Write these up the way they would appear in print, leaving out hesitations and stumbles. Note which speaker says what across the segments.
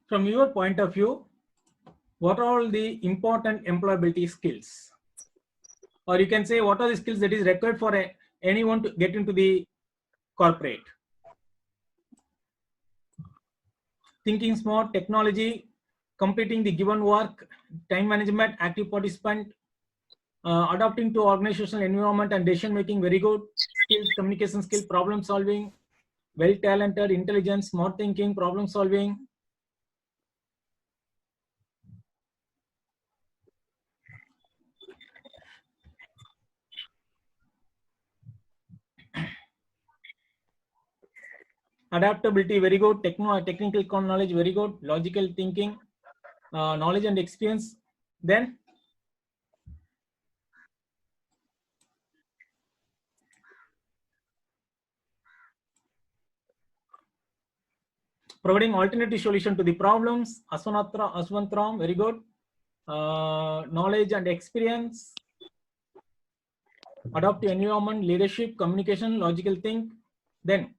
Speaker 1: from your point of view, what are all the important employability skills? Or you can say, what are the skills that is required for anyone to get into the corporate? Thinking smart, technology, completing the given work, time management, active participant, adapting to organizational environment and decision making, very good. Skills, communication skill, problem solving, well talented, intelligent, smart thinking, problem solving. Adaptability, very good. Technical knowledge, very good. Logical thinking, knowledge and experience. Then providing alternative solution to the problems. Aswantram, very good. Knowledge and experience, adaptive environment, leadership, communication, logical think. Then,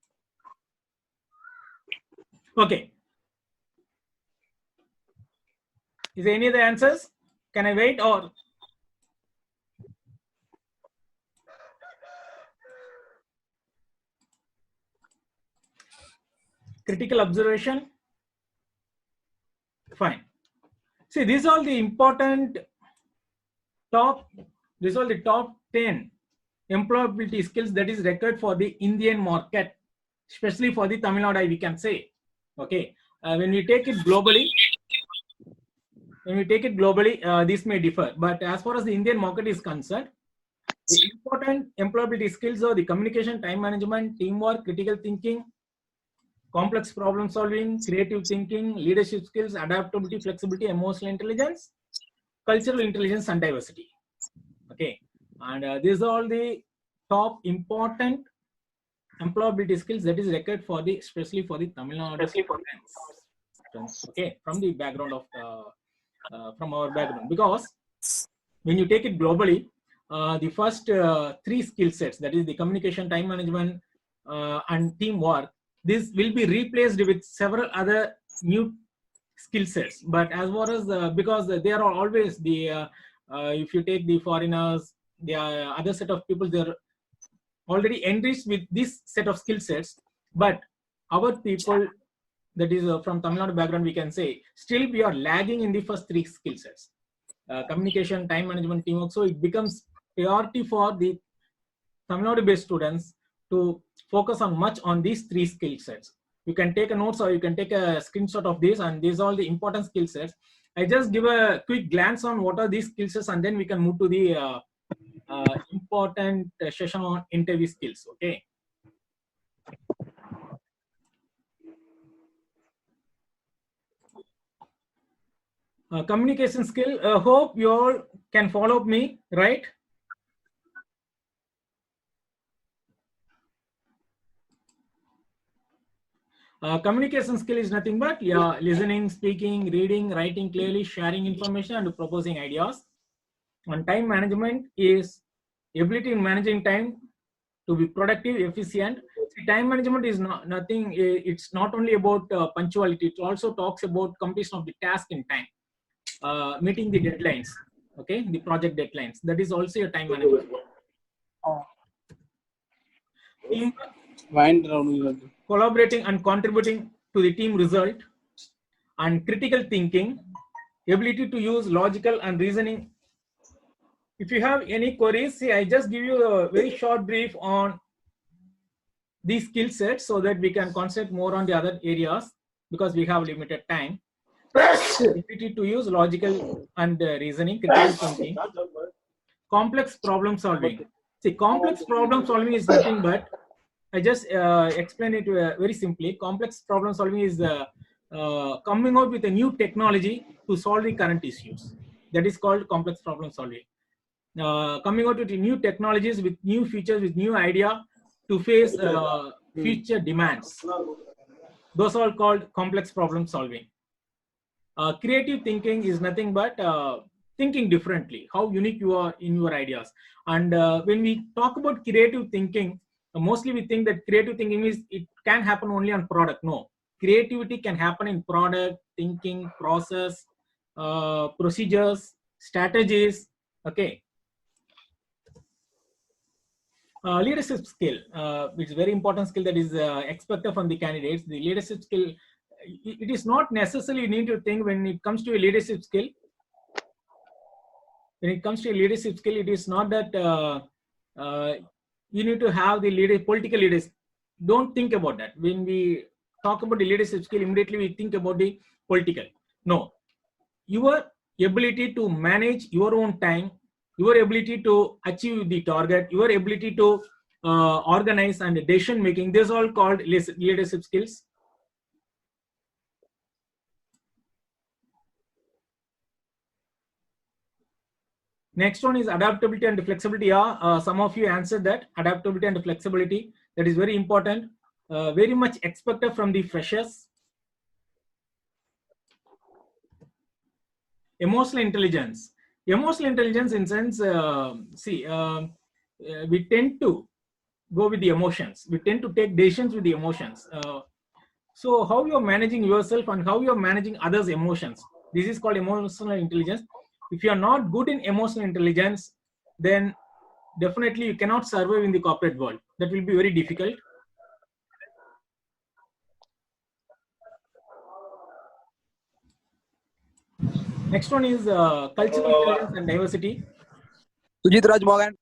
Speaker 1: okay. Is there any other answers? Can I wait or? Critical observation. Fine. See, these are the important top 10 employability skills that is required for the Indian market, especially for the Tamil Nadu, we can say. Okay. When we take it globally, this may differ. But as far as the Indian market is concerned, the important employability skills are the communication, time management, teamwork, critical thinking, complex problem solving, creative thinking, leadership skills, adaptability, flexibility, emotional intelligence, cultural intelligence, and diversity. Okay, and these are all the top important employability skills that is required for the, especially for the Tamil Nadu. Okay, from the background of from our background, because when you take it globally, the first 3 skill sets, that is the communication, time management, and teamwork, this will be replaced with several other new skill sets. But as far as because there are always the if you take the foreigners, the other set of people, they're already enriched with this set of skill sets. But our people, that is from Tamil Nadu background, we can say still we are lagging in the first 3 skill sets: communication, time management, teamwork. So it becomes priority for the Tamil Nadu based students to focus on much on these 3 skill sets. You can take a notes or you can take a screenshot of this, and these are all the important skill sets. I just give a quick glance on what are these skill sets, and then we can move to the important session on interview skills. Okay. Communication skill. Hope you all can follow me, right? Communication skill is nothing but listening, speaking, reading, writing clearly, sharing information, and proposing ideas. And time management is ability in managing time to be productive, efficient. See, time management is nothing. It's not only about punctuality. It also talks about completion of the task in time, meeting the deadlines. Okay, the project deadlines. That is also a time management. Collaborating and contributing to the team result, and critical thinking, ability to use logical and reasoning. If you have any queries, see, I just give you a very short brief on these skill sets so that we can concentrate more on the other areas because we have limited time. Ability to use logical and reasoning, critical thinking, complex problem solving. See, complex problem solving is nothing but, I just explain it very simply. Complex problem solving is coming out with a new technology to solve the current issues. That is called complex problem solving. Coming out with new technologies, with new features, with new idea to face future demands. Those are called complex problem solving. Creative thinking is nothing but thinking differently, how unique you are in your ideas. And when we talk about creative thinking, mostly we think that creative thinking is it can happen only on product. No, creativity can happen in product, thinking, process, procedures, strategies. Okay. Leadership skill, which is very important skill that is expected from the candidates. The leadership skill, it is not necessarily you need to think when it comes to a leadership skill. When it comes to a leadership skill, it is not that you need to have the political leaders. Don't think about that. When we talk about the leadership skill, immediately we think about the political. No, your ability to manage your own time, your ability to achieve the target, your ability to organize and decision making, this is all called leadership skills. Next one is adaptability and flexibility. Yeah, some of you answered that. Adaptability and flexibility, that is very important, very much expected from the freshers. Emotional intelligence. Emotional intelligence in sense, we tend to go with the emotions. We tend to take decisions with the emotions. So how you're managing yourself and how you're managing others' emotions. This is called emotional intelligence. If you're not good in emotional intelligence, then definitely you cannot survive in the corporate world. That will be very difficult. Next one is cultural intelligence and diversity.
Speaker 2: Sujit Raj Morgan.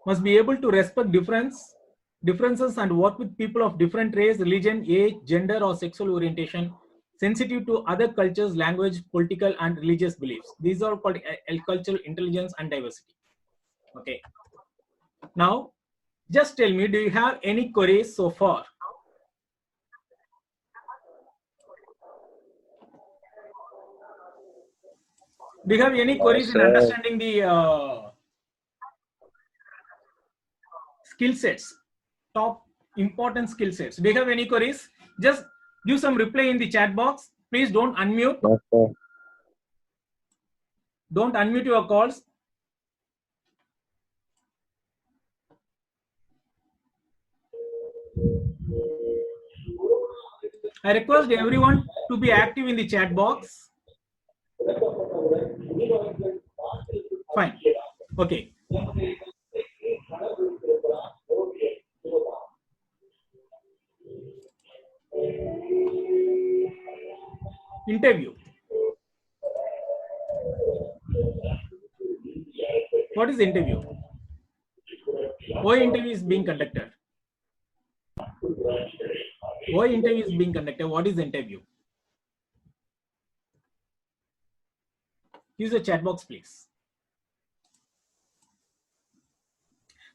Speaker 1: Must be able to respect differences and work with people of different race, religion, age, gender, or sexual orientation, sensitive to other cultures, language, political, and religious beliefs. These are called cultural intelligence and diversity. Okay. Now, just tell me, do you have any queries so far? Do you have any queries in understanding the skill sets, top important skill sets? Do you have any queries? Just give some reply in the chat box. Please don't unmute.
Speaker 2: Okay.
Speaker 1: Don't unmute your calls. I request everyone to be active in the chat box. Fine. Okay. Interview. What is interview? Why interview is being conducted? Why interview is being conducted? What is interview? Use the chat box, please.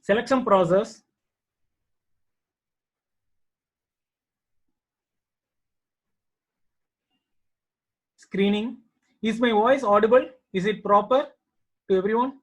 Speaker 1: Selection process. Screening. Is my voice audible? Is it proper to everyone?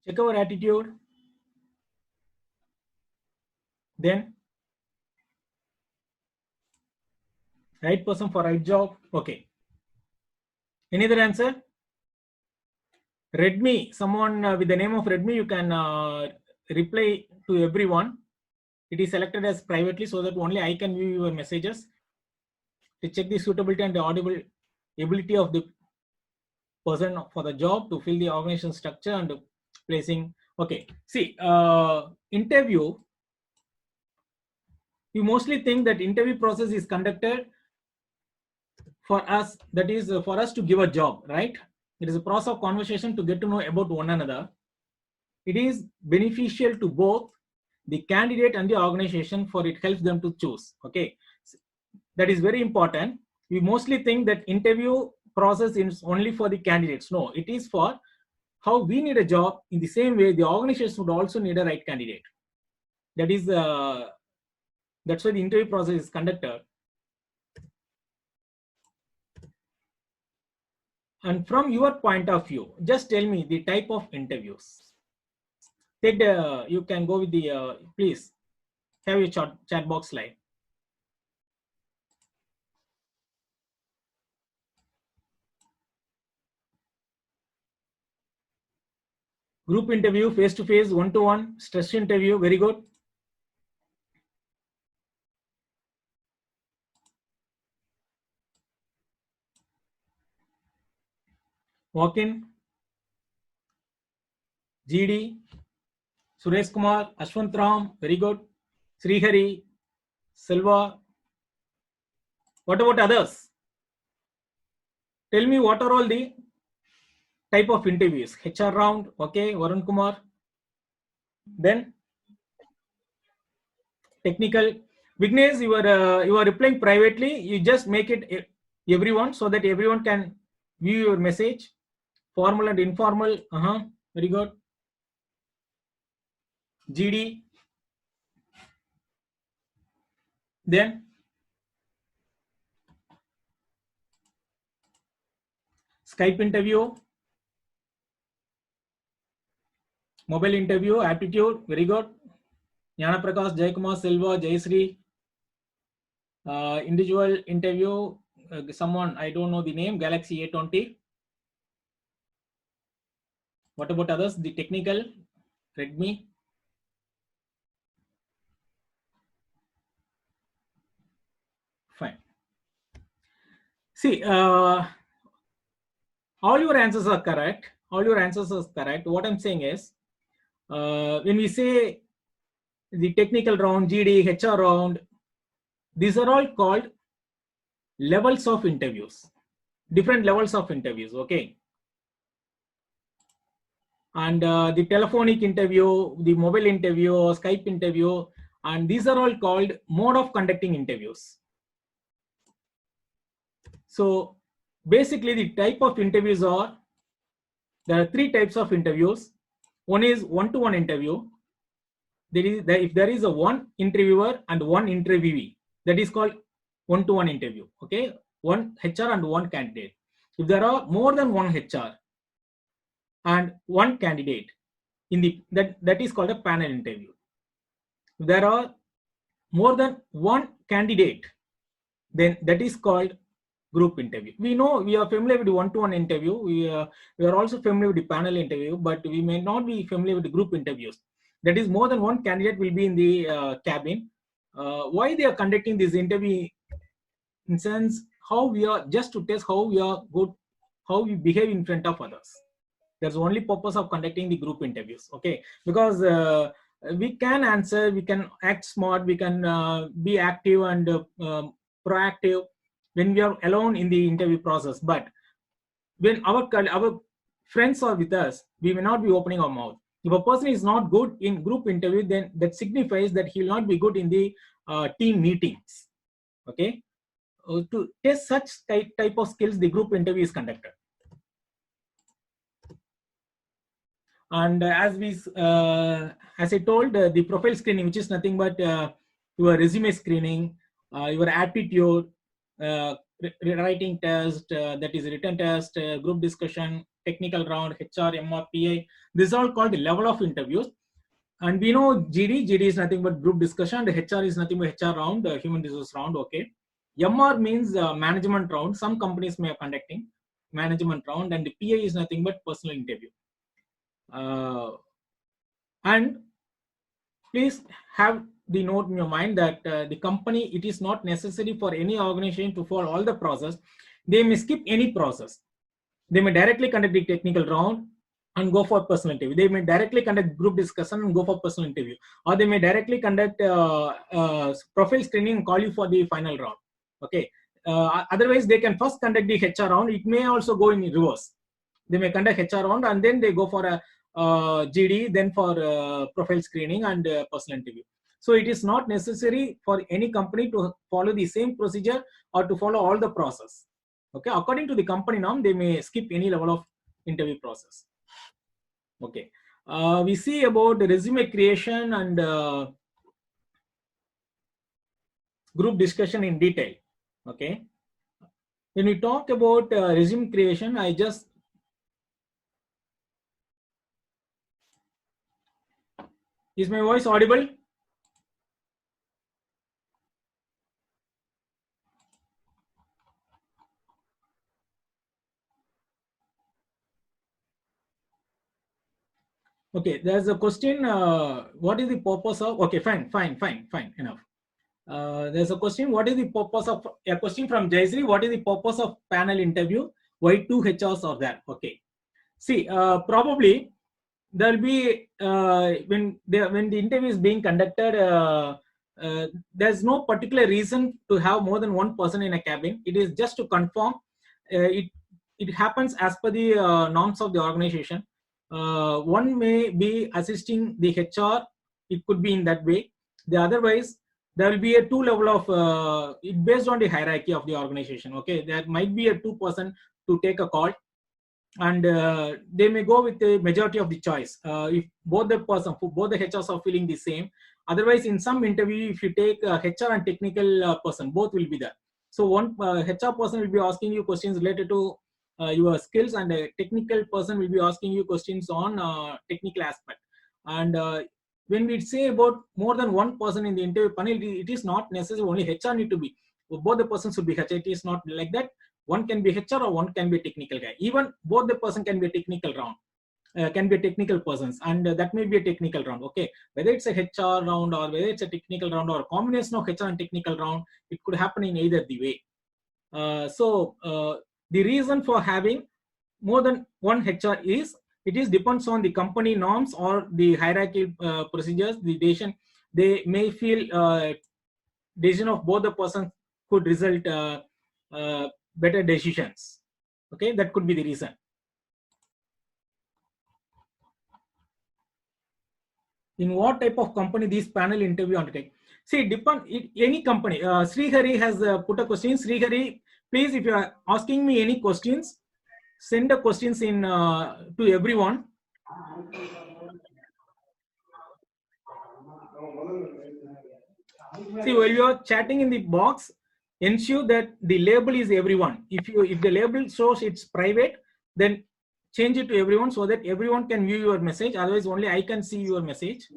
Speaker 1: Check our attitude. Then right person for right job. Okay. Any other answer? Redmi. Someone with the name of Redmi, you can reply to everyone. It is selected as privately so that only I can view your messages to check the suitability and the audible ability of the person for the job to fill the organization structure and placing. Okay. See, interview. You mostly think that interview process is conducted for us, that is for us to give a job, right? It is a process of conversation to get to know about one another. It is beneficial to both the candidate and the organization, for it helps them to choose. Okay, that is very important. We mostly think that interview process is only for the candidates. No, it is for how we need a job. In the same way, the organization would also need a right candidate. That is that's why the interview process is conducted. And from your point of view, just tell me the type of interviews. Take the, you can go with the, please have your chat box slide. Group interview, face-to-face, one-to-one, stress interview, very good. Walk-in, GD, Suresh Kumar, Ashwant Ram, very good. Srihari, Silva. What about others? Tell me what are all the type of interviews. HR round, okay, Varun Kumar. Then technical. Vignesh, you are replying privately. You just make it everyone so that everyone can view your message. Formal and informal. Very good. GD. Then Skype interview. Mobile interview, aptitude, very good. Jnana Prakash, Jaykumar, Silva, Jayasri. Individual interview, someone, I don't know the name, Galaxy A20. What about others? The technical, Redmi. Fine. See, all your answers are correct. All your answers are correct. What I'm saying is, when we say the technical round, GD, HR round, these are all called levels of interviews, different levels of interviews, okay? And the telephonic interview, the mobile interview, Skype interview, and these are all called mode of conducting interviews. So basically the type of interviews are, there are three types of interviews. One is one-to-one interview. If there is a one interviewer and one interviewee, that is called one-to-one interview. Okay, one HR and one candidate. If there are more than one HR and one candidate, that is called a panel interview. If there are more than one candidate, then that is called group interview. We know we are familiar with the one-to-one interview. We are also familiar with the panel interview, but we may not be familiar with the group interviews. That is, more than one candidate will be in the cabin. Why they are conducting this interview? In sense, how we are, just to test how we are good, how we behave in front of others. That's the only purpose of conducting the group interviews. Okay, because we can answer, we can act smart, we can be active and proactive when we are alone in the interview process. But when our friends are with us, we may not be opening our mouth. If a person is not good in group interview, then that signifies that he will not be good in the team meetings. Okay, to test such type of skills, the group interview is conducted. And as I told, the profile screening, which is nothing but your resume screening, your aptitude, writing test, that is written test, group discussion, technical round, HR, MR, PA. This is all called the level of interviews. And we know GD is nothing but group discussion. The HR is nothing but HR round, human resource round. Okay. MR means management round. Some companies may be conducting management round, and the PA is nothing but personal interview. And please have the note in your mind that the company, it is not necessary for any organization to follow all the process. They may skip any process. They may directly conduct the technical round and go for personal interview. They may directly conduct group discussion and go for personal interview, or they may directly conduct profile screening and call you for the final round. Okay. Otherwise, they can first conduct the HR round. It may also go in reverse. They may conduct HR round and then they go for a GD, then for profile screening and personal interview. So it is not necessary for any company to follow the same procedure or to follow all the process. Okay, according to the company norm, they may skip any level of interview process. Okay, we see about the resume creation and group discussion in detail. Okay, when we talk about resume creation, is my voice audible? Okay, there's a question. What is the purpose of? Okay, fine, enough. There's a question. What is the purpose of a question from Jaysri? What is the purpose of panel interview? Why two HRs are there? Okay. See, probably there'll be when the interview is being conducted. There's no particular reason to have more than one person in a cabin. It is just to confirm. It happens as per the norms of the organization. One may be assisting the HR. It could be in that way. Otherwise, there will be a two level of it based on the hierarchy of the organization. Okay, there might be a 2 person to take a call, and they may go with the majority of the choice if both the HRs are feeling the same. Otherwise, in some interview, if you take HR and technical person, both will be there. So one HR person will be asking you questions related to your skills, and a technical person will be asking you questions on technical aspect. And when we say about more than one person in the interview panel, it is not necessary only HR need to be. Both the persons should be HR. It is not like that. One can be HR or one can be a technical guy. Even both the person can be a technical round, can be a technical persons, and that may be a technical round. Okay, whether it's a HR round or whether it's a technical round or a combination of HR and technical round, it could happen in either the way. The reason for having more than one HR is it is depends on the company norms or the hierarchy procedures. The decision they may feel decision of both the persons could result better decisions. Okay, that could be the reason. In what type of company these panel interview undertake? See, any company. Srihari has put a question. Srihari, please, if you are asking me any questions, send the questions in to everyone. See, while you are chatting in the box, ensure that the label is everyone. If the label shows it's private, then change it to everyone so that everyone can view your message. Otherwise, only I can see your message.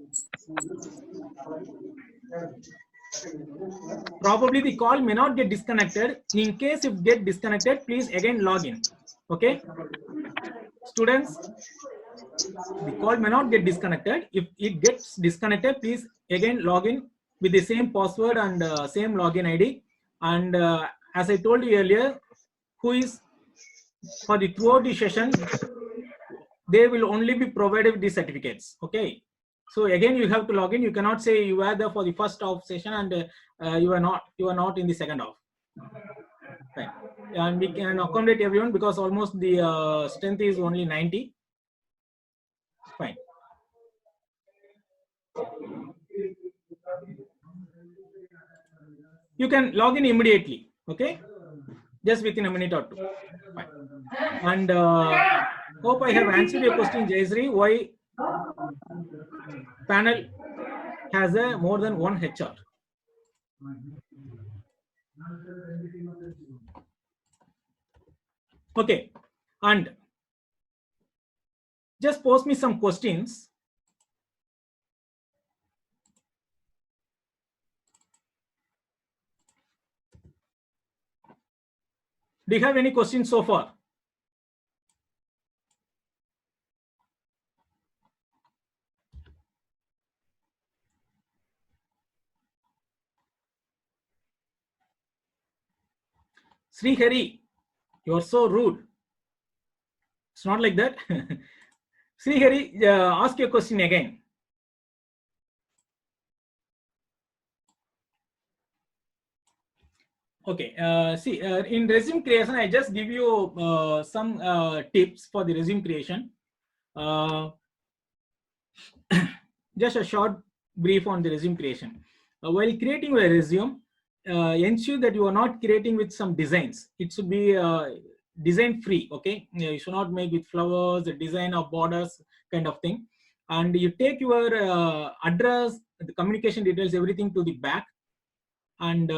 Speaker 1: Probably the call may not get disconnected. In case if get disconnected, please again log in. Okay, students, the call may not get disconnected. If it gets disconnected, please again log in with the same password and same login ID. And as I told you earlier, who is for the throughout the session, they will only be provided with the certificates. Okay, so again you have to log in. You cannot say you were there for the first half session and you are not in the second half. Right. And we can accommodate everyone because almost the strength is only 90. Fine. You can log in immediately. Okay, just within a minute or two. Fine. And hope I have answered your question, Jaysri. Why panel has a more than one HR? Okay, and just post me some questions. Do you have any questions so far? Srihari, you are so rude. It's not like that. Srihari, ask your question again. Okay, see, in resume creation, I just give you some tips for the resume creation. Just a short brief on the resume creation. While creating a resume, ensure that you are not creating with some designs. It should be design free. Okay, you should not make with flowers, the design of borders kind of thing. And you take your address, the communication details, everything to the back. and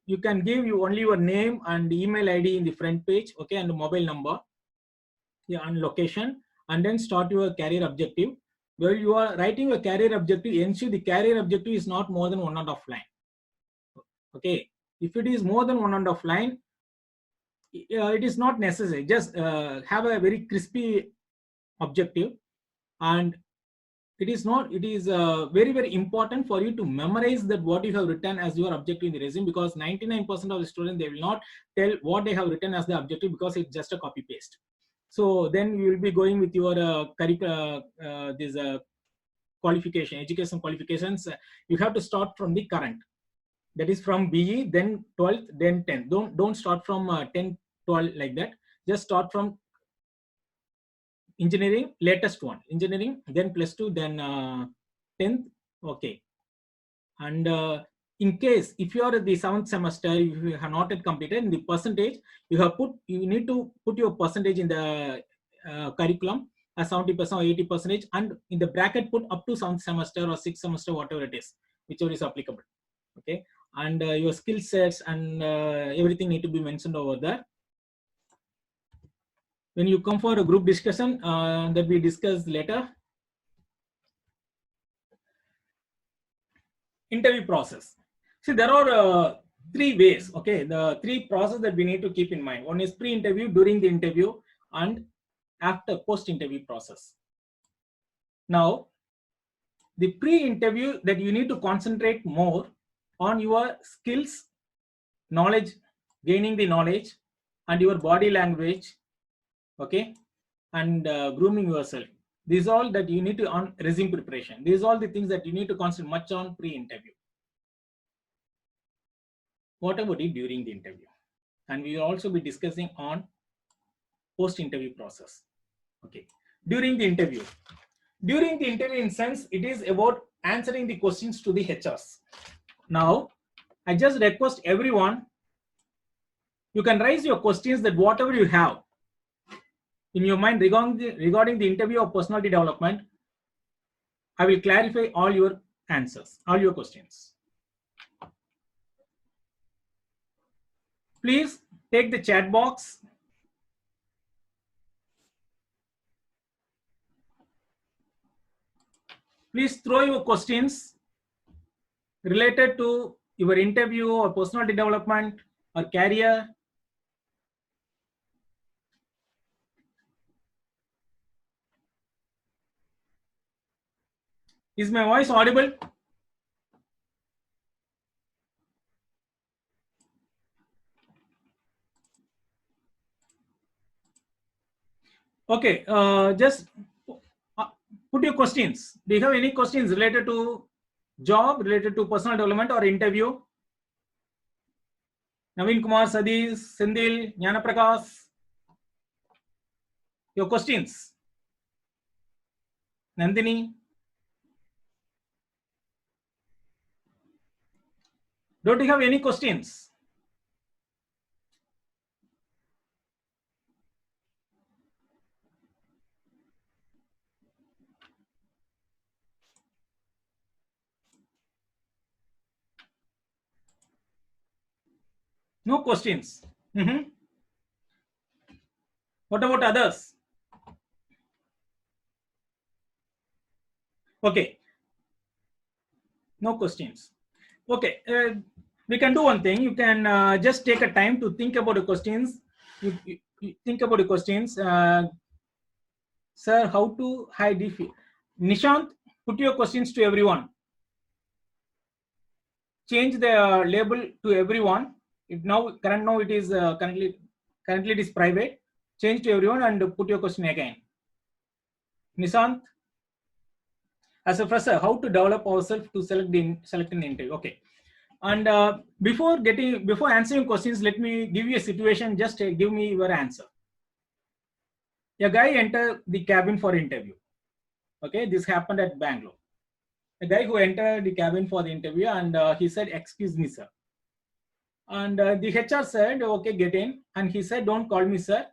Speaker 1: you can give you only your name and email ID in the front page, okay, and mobile number, yeah, and location, and then start your career objective. While you are writing your career objective, ensure the career objective is not more than 1.5 line. Okay, if it is more than 1.5 line, it is not necessary. Just have a very crispy objective, and it is very important for you to memorize that what you have written as your objective in the resume, because 99% of the students, they will not tell what they have written as the objective because it's just a copy paste. So then you will be going with your qualification, education qualifications. You have to start from the current, that is from BE, then 12th, then 10th. Don't start from 10, 12 like that. Just start from engineering, latest one, engineering, then +2, then 10th. Okay. And in case if you are at the 7th semester, if you have not yet completed, in the percentage you need to put your percentage in the curriculum as 70% or 80%, and in the bracket put up to 7th semester or 6th semester, whatever it is, whichever is applicable. Okay, and your skill sets and everything need to be mentioned over there. When you come for a group discussion, that we discuss later. Interview process. See, there are 3 ways. Okay, the 3 process that we need to keep in mind. One is pre-interview, during the interview, and after post-interview process. Now, the pre-interview, that you need to concentrate more on your skills, knowledge, gaining the knowledge, and your body language, okay, and grooming yourself. These all that you need to on resume preparation. These are all the things that you need to concentrate much on pre-interview. What about it during the interview? And we will also be discussing on post-interview process. Okay, during the interview. During the interview, in sense, it is about answering the questions to the HRs. Now, I just request everyone, you can raise your questions, that whatever you have in your mind regarding the interview or personality development, I will clarify all your answers, all your questions. Please take the chat box. Please throw your questions related to your interview or personality development or career. Is my voice audible? Okay, just put your questions. Do you have any questions related to job, related to personal development or interview? Naveen Kumar, Sadish, Sindil, Jnana Prakash. Your questions. Nandini. Don't you have any questions? No questions. What about others? Okay. No questions. Okay. We can do one thing. You can just take a time to think about the questions. You think about the questions. Sir, how to hide if Nishant, put your questions to everyone. Change the label to everyone. Now it is currently it is private. Change to everyone and put your question again. Nishant, as a fresher, how to develop ourselves to select an interview. Okay. And before answering questions, let me give you a situation. Just give me your answer. A guy entered the cabin for interview. Okay, this happened at Bangalore. A guy who entered the cabin for the interview, and he said, "Excuse me, sir." And the HR said, "Okay, get in." And he said, "Don't call me sir,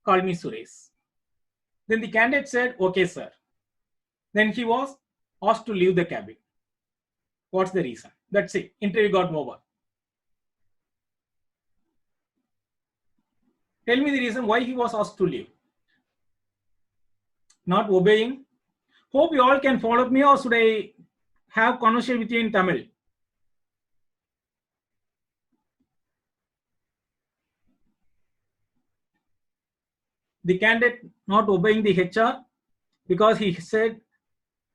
Speaker 1: call me Suresh." Then the candidate said, "Okay, sir." Then he was asked to leave the cabin. What's the reason? That's it. Interview got over. Tell me the reason why he was asked to leave. Not obeying. Hope you all can follow me, or should I have conversation with you in Tamil? The candidate not obeying the HR because he said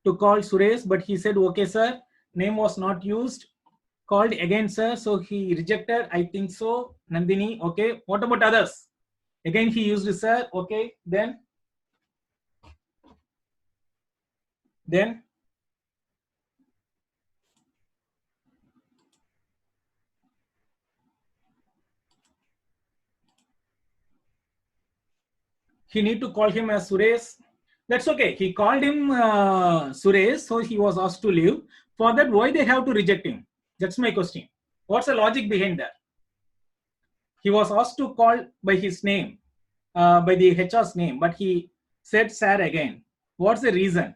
Speaker 1: to call Suresh, but he said, okay, sir, name was not used. Called again, sir, so he rejected. I think so. Nandini, okay. What about others? Again, he used sir, okay. Then he need to call him as Suresh. That's okay. He called him Suresh, so he was asked to leave. For that, why they have to reject him? That's my question. What's the logic behind that? He was asked to call by his name, by the HR's name, but he said sir again. What's the reason?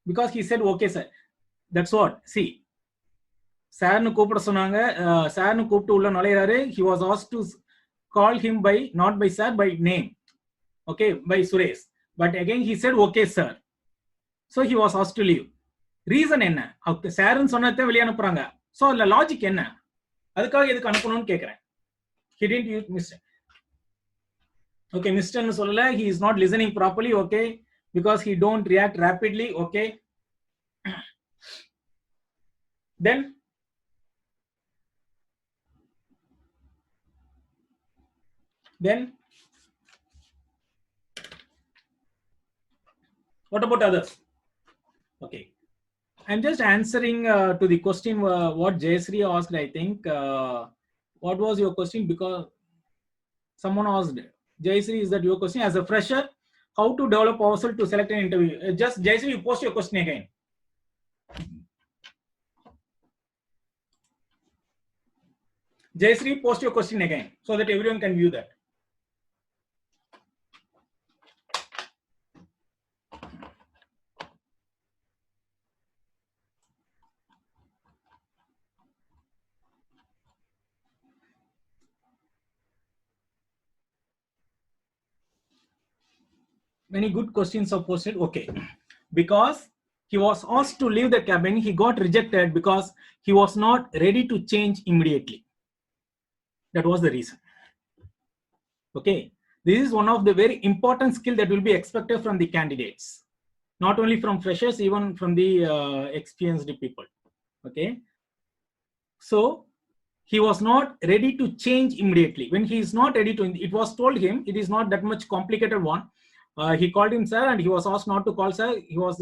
Speaker 1: Because he said, okay, sir. That's what. See, சார்னு கூப்பிட சொன்னாங்க. சார்னு கூப்பிட்டு உள்ள நுழையிறாரு. He was asked to call him by, not by sir, by name. Okay, by Suresh. But again he said, okay, sir. So he was asked to leave. Reason என்ன? சார்னு சொன்னதை வெளியே அனுப்புறாங்க. So அதுல லாஜிக் என்ன? அதுக்காக எதுக்கு அனுப்பணும்னு கேட்கிறேன். He didn't use Mr. Okay, Mr. னு சொல்லல. He is not listening properly. Okay, because he don't react rapidly. Okay. Then what about others? Okay, I'm just answering to the question what Jayashree asked. I think what was your question? Because someone asked, Jayashree, is that your question? As a fresher, how to develop ourselves to select an interview? Just Jayashree, you post your question again. Jayashree, post your question again so that everyone can view that. Many good questions are posted. Okay, because he was asked to leave the cabin, he got rejected because he was not ready to change immediately. That was the reason. Okay, this is one of the very important skill that will be expected from the candidates, not only from freshers, even from the experienced people. Okay, so he was not ready to change immediately. When he is not ready to, it was told him it is not that much complicated one. He called him sir and he was asked not to call sir. He was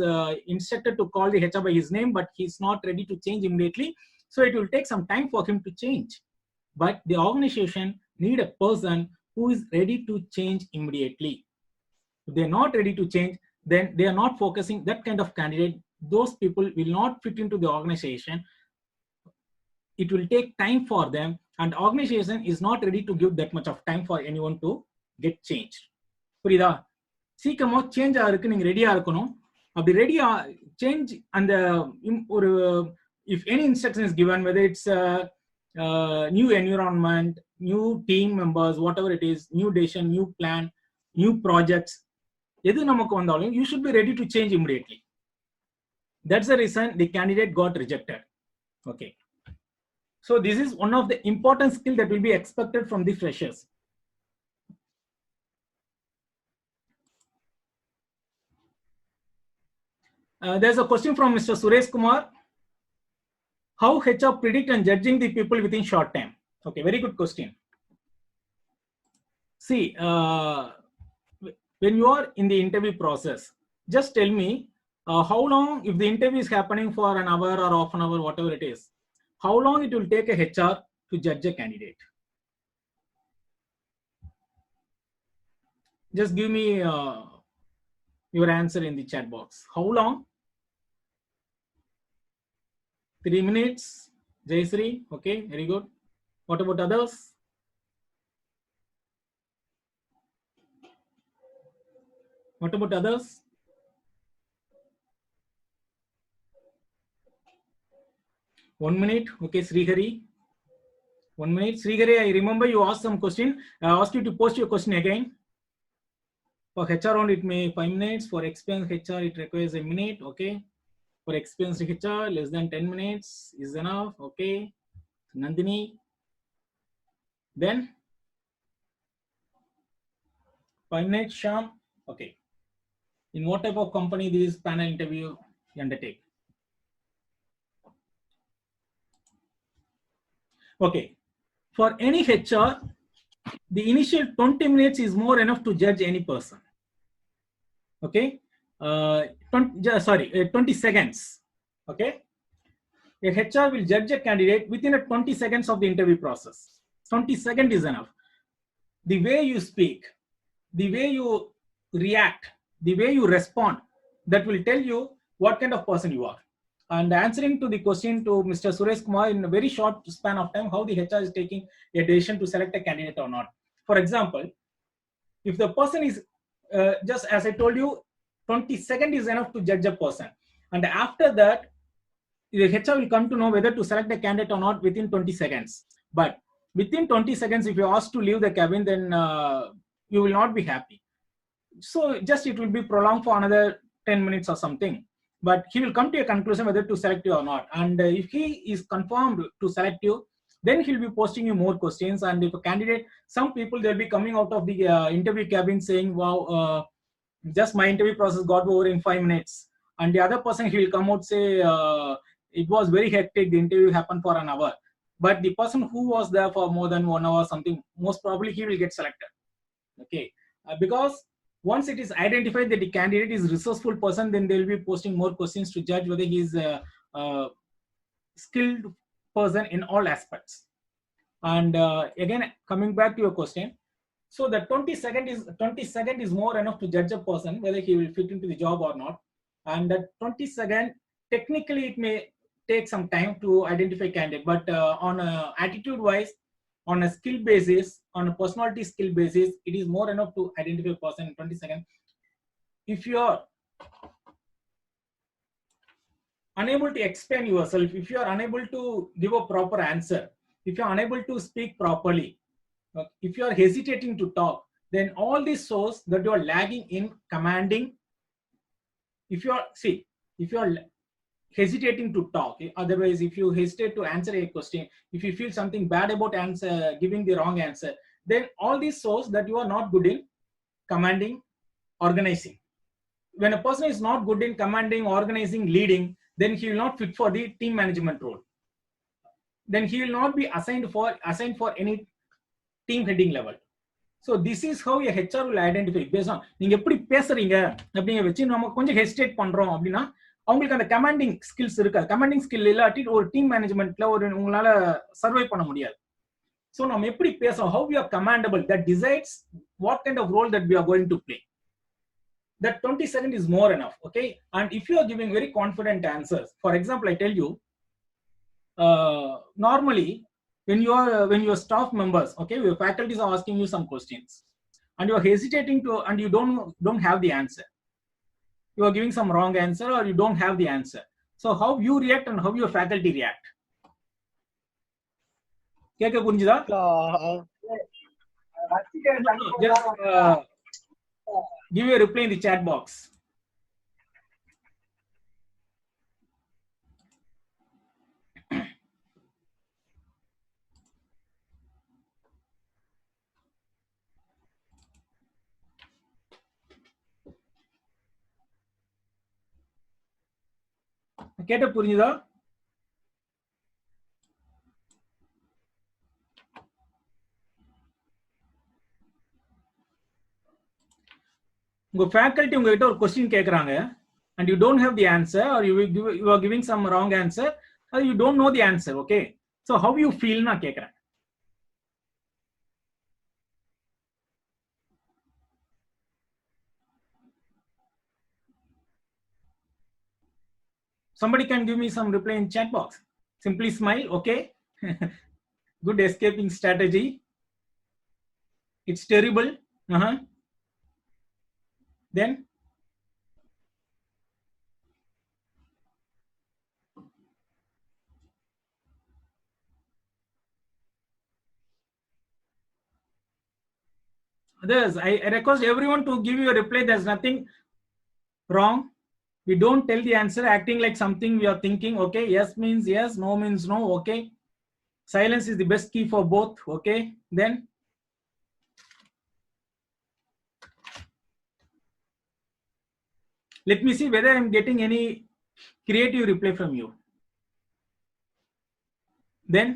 Speaker 1: instructed to call the HR by his name, but he's not ready to change immediately. So it will take some time for him to change. But the organization need a person who is ready to change immediately. If they're not ready to change, then they are not focusing that kind of candidate. Those people will not fit into the organization. It will take time for them, and organization is not ready to give that much of time for anyone to get changed. புரியுதா? சீக்கிரமா change ஆகிறதுக்கு நீங்க ரெடியா இருக்கணும். அப்படி ரெடியா change அந்த ஒரு if any instruction is given, whether it's new environment, new team members, whatever it is, new decision, new plan, new projects, எது நமக்கு வந்தாலும் you should be ready to change immediately. That's the reason the candidate got rejected. Okay, so this is one of the important skill that will be expected from the freshers. There's a question from Mr. Suresh Kumar. How HR predict and judging the people within short time? Okay, very good question. See, when you are in the interview process, just tell me how long, if the interview is happening for an hour or half an hour, whatever it is, how long it will take a HR to judge a candidate? Just give me your answer in the chat box. How long? 3 minutes. Jayashree, okay, very good. What about others? What about others? 1 minute. Okay, Srihari. 1 minute. Srihari, I remember you asked some question. I asked you to post your question again. For HR only, it may 5 minutes. For experienced HR, it requires a minute. Okay. For experienced HR, less than 10 minutes is enough. Okay. Nandini. Then 5 minutes, Sham. Okay. In what type of company this panel interview you undertake? Okay. For any HR, the initial 20 minutes is more enough to judge any person. Okay. 20 seconds. Okay. A HR will judge a candidate within a 20 seconds of the interview process. 20 seconds is enough. The way you speak, the way you react, the way you respond, that will tell you what kind of person you are. And answering to the question to Mr. Suresh Kumar, in a very short span of time, how the HR is taking a decision to select a candidate or not. For example, if the person is just as I told you, 20 seconds is enough to judge a person. And after that, the HR will come to know whether to select a candidate or not within 20 seconds. But within 20 seconds, if you're asked to leave the cabin, then you will not be happy. So just it will be prolonged for another 10 minutes or something. But he will come to a conclusion whether to select you or not. And if he is confirmed to select you, then he'll be posting you more questions. And if a candidate, some people, they'll be coming out of the interview cabin saying, wow, just my interview process got over in 5 minutes. And the other person, he will come out say, it was very hectic, the interview happened for an hour. But the person who was there for more than 1 hour or something, most probably he will get selected. Okay, because once it is identified that the candidate is a resourceful person, then they will be posting more questions to judge whether he is a skilled person in all aspects. And again, coming back to your question, so the 20 second is more enough to judge a person whether he will fit into the job or not. And that 20 second, technically it may take some time to identify candidate, but on a attitude wise, on a skill basis, on a personality skill basis, it is more enough to identify a person in 20 seconds. If you are unable to explain yourself, if you are unable to give a proper answer, if you are unable to speak properly, if you are hesitating to talk, then all this shows that you are lagging in commanding. If you are hesitating to talk, otherwise if you hesitate to answer a question, if you feel something bad about giving the wrong answer, then all this shows that you are not good in commanding, organizing. When a person is not good in commanding, organizing, leading, then he will not fit for the team management role. Then he will not be assigned for any team heading level. So this is how a HR will identify based on நீங்க எப்படி பேசுறீங்க அப்படிங்க வச்சு நம்ம கொஞ்சம் hesitate பண்றோம் அப்படின்னா அவங்களுக்கு அந்த கமாண்டிங் ஸ்கில்ஸ் இருக்காது. கமாண்டிங் ஸ்கில் இல்லாட்டி ஒரு டீம் மேனேஜ்மெண்ட்ல உங்களால சர்வை பண்ண முடியாது. ஸோ நம்ம எப்படி பேசுறோம், how we are commandable, that decides what kind of role that we are going to play. That 20 seconds is more enough. Okay, and if you are giving very confident answers, for example, I tell you, normally when your staff members, okay, your faculties are asking you some questions and you are hesitating to, and you don't have the answer, you are giving some wrong answer or you don't have the answer, so how you react and how your faculty react? கேக்க புரிஞ்சுதா? Just give a reply in the chat box. கேட்ட புரிஞ்சுதா? உங்க faculty உங்ககிட்ட ஒரு question கேக்குறாங்க and you don't have the answer, or you are giving some wrong answer, or you don't know the answer. Okay, so how you feel na கேக்குறேன். Somebody can give me some reply in chat box. Simply smile. Okay. Good escaping strategy. It's terrible. Then, Others, I request everyone to give you a reply. There's nothing wrong. We don't tell the answer acting like something we are thinking. Okay, yes means yes, no means no. Okay, silence is the best key for both. Okay, then let me see whether I'm getting any creative reply from you. Then,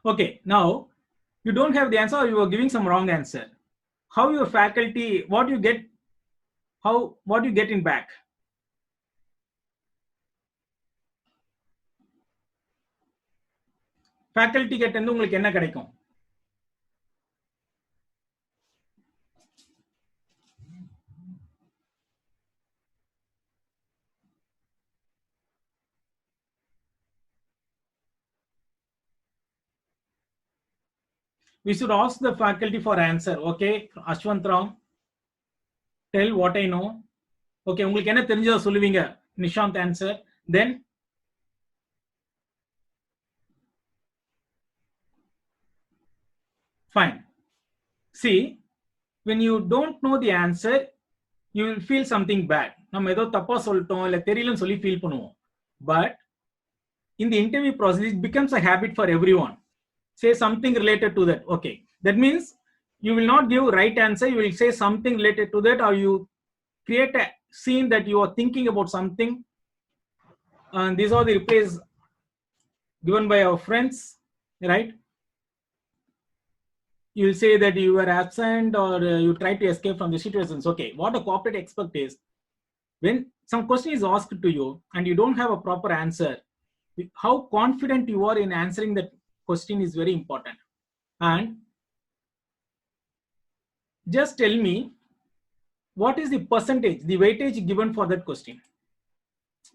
Speaker 1: okay, now you don't have the answer or you are giving some wrong answer. How your faculty, what you get, what you get in back? Faculty கிட்ட இருந்து உங்களுக்கு என்ன கிடைக்கும்? We should ask the faculty for answer. Okay, Ashwant Ram, tell what I know. Okay, உங்களுக்கு என்ன தெரிஞ்சதோ சொல்லுவீங்க. Nishant answer. Then fine. See, when you don't know the answer, you will feel something bad. நம்ம ஏதோ தப்பா சொல்லிட்டோம் இல்ல தெரியலன்னு சொல்லி ஃபீல் பண்ணுவோம். But in the interview process, it becomes a habit for everyone. Say something related to that. Okay, that means you will not give right answer. You will say something related to that, or you create a scene that you are thinking about something. And these are the replies given by our friends, right? You will say that you were absent or you try to escape from the situations. Okay, what a corporate expect is when some question is asked to you and you don't have a proper answer, how confident you are in answering that question is very important. And just tell me what is the percentage, the weightage given for that question.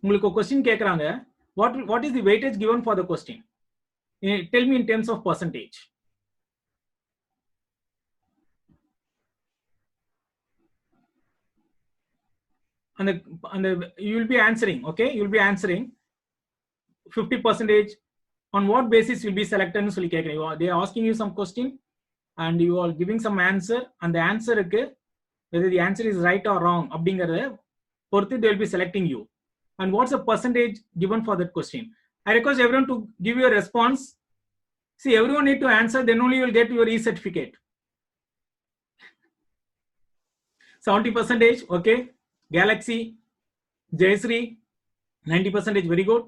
Speaker 1: உங்களுக்கு question கேக்குறாங்க, what is the weightage given for the question? Tell me in terms of percentage. And you will be answering. Okay, you will be answering 50%. On what basis you will be selected? They are asking you some question and you are giving some answer, and the answer whether the answer is right or wrong அப்படிங்கறத பொறுத்து they will be selecting you. And what's the percentage given for that question? I request everyone to give you a response. See, everyone need to answer, then only you will get your e-certificate. 70%. Okay, Galaxy, Jayasree, 90%. Very good.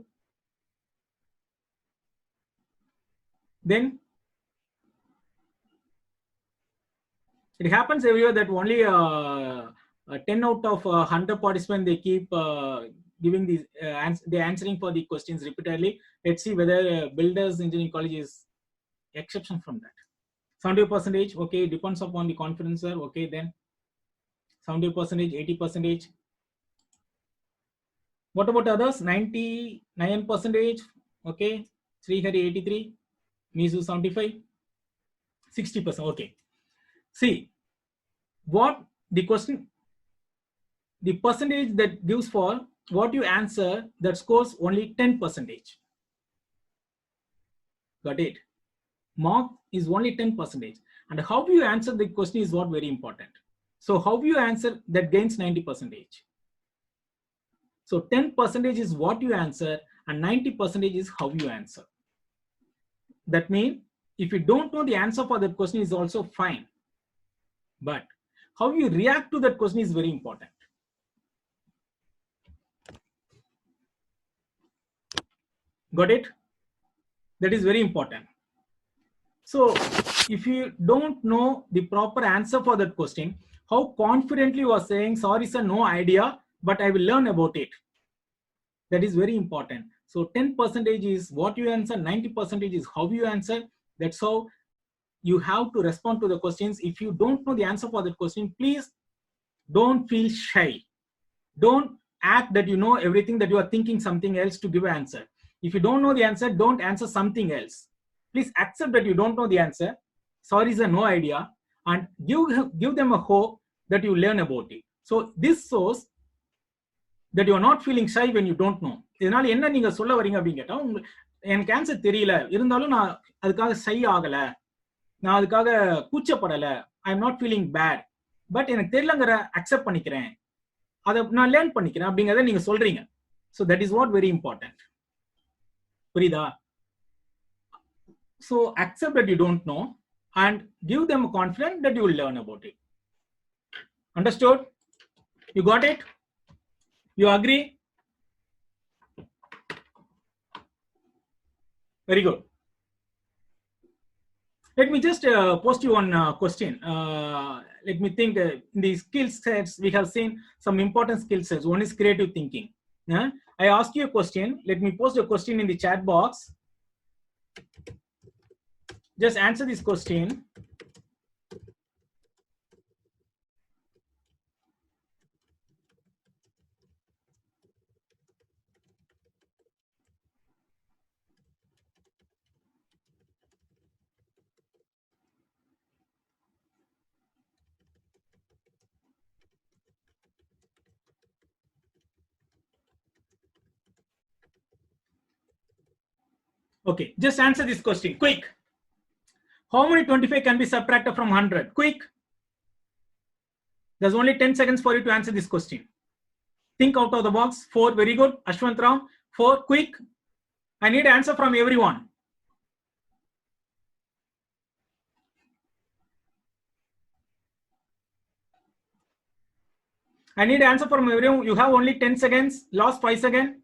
Speaker 1: Then it happens everywhere that only 10 out of 100 participants they keep giving these they're answering for the questions repeatedly. Let's see whether Builders Engineering College is exception from that. 70%. Okay, depends upon the conferencer. Okay, then 70%, 80%. What about others? 99%. Okay, Srihari 83, Mizu 75, 60%. Okay, see what the question, the percentage that gives for what you answer, that scores only 10%. Got it? Mark is only 10%, and how you answer the question is what very important. So how you answer, that gains 90%. So 10% is what you answer and 90% is how you answer. That means if you don't know the answer for that question is also fine, but how you react to that question is very important. Got it? That is very important. So if you don't know the proper answer for that question, how confidently you are saying, sorry sir, no idea, but I will learn about it. That is very important. So 10% is what you answer, 90% is how you answer. That's how you have to respond to the questions. If you don't know the answer for that question, please don't feel shy. Don't act that you know everything, that you are thinking something else to give an answer. If you don't know the answer, don't answer something else. Please accept that you don't know the answer. Sorry sir, no idea, and give them a hope that you learn about it. So this shows that you are not feeling shy when you don't know. இதனால என்ன நீங்க சொல்ல வரீங்க அப்படின்னு கேட்டா, எனக்கு answer தெரியல, இருந்தாலும் நான் அதுக்காக ஷை ஆகல, நான் அதுக்காக கூச்சப்படல, I am not feeling bad, but எனக்கு தெரியலங்கிற அக்செப்ட் பண்ணிக்கிறேன், அதை நான் லேர்ன் பண்ணிக்கிறேன் அப்படிங்கறத நீங்க சொல்றீங்க. So that is what very important. புரியுதா? So accept that you don't know and give them a confidence that you will learn about it. Understood? You got it? You agree? Very good. Let me just post you one question. Let me think. In the skill sets, we have seen some important skill sets. One is creative thinking. I ask you a question. Let me post a question in the chat box. Just answer this question. Okay, just answer this question. Quick. How many 25 can be subtracted from 100? Quick. There's only 10 seconds for you to answer this question. Think out of the box. 4, very good. Ashwant Rao, 4, quick. I need answer from everyone. I need answer from everyone. You have only 10 seconds. Last 5 seconds.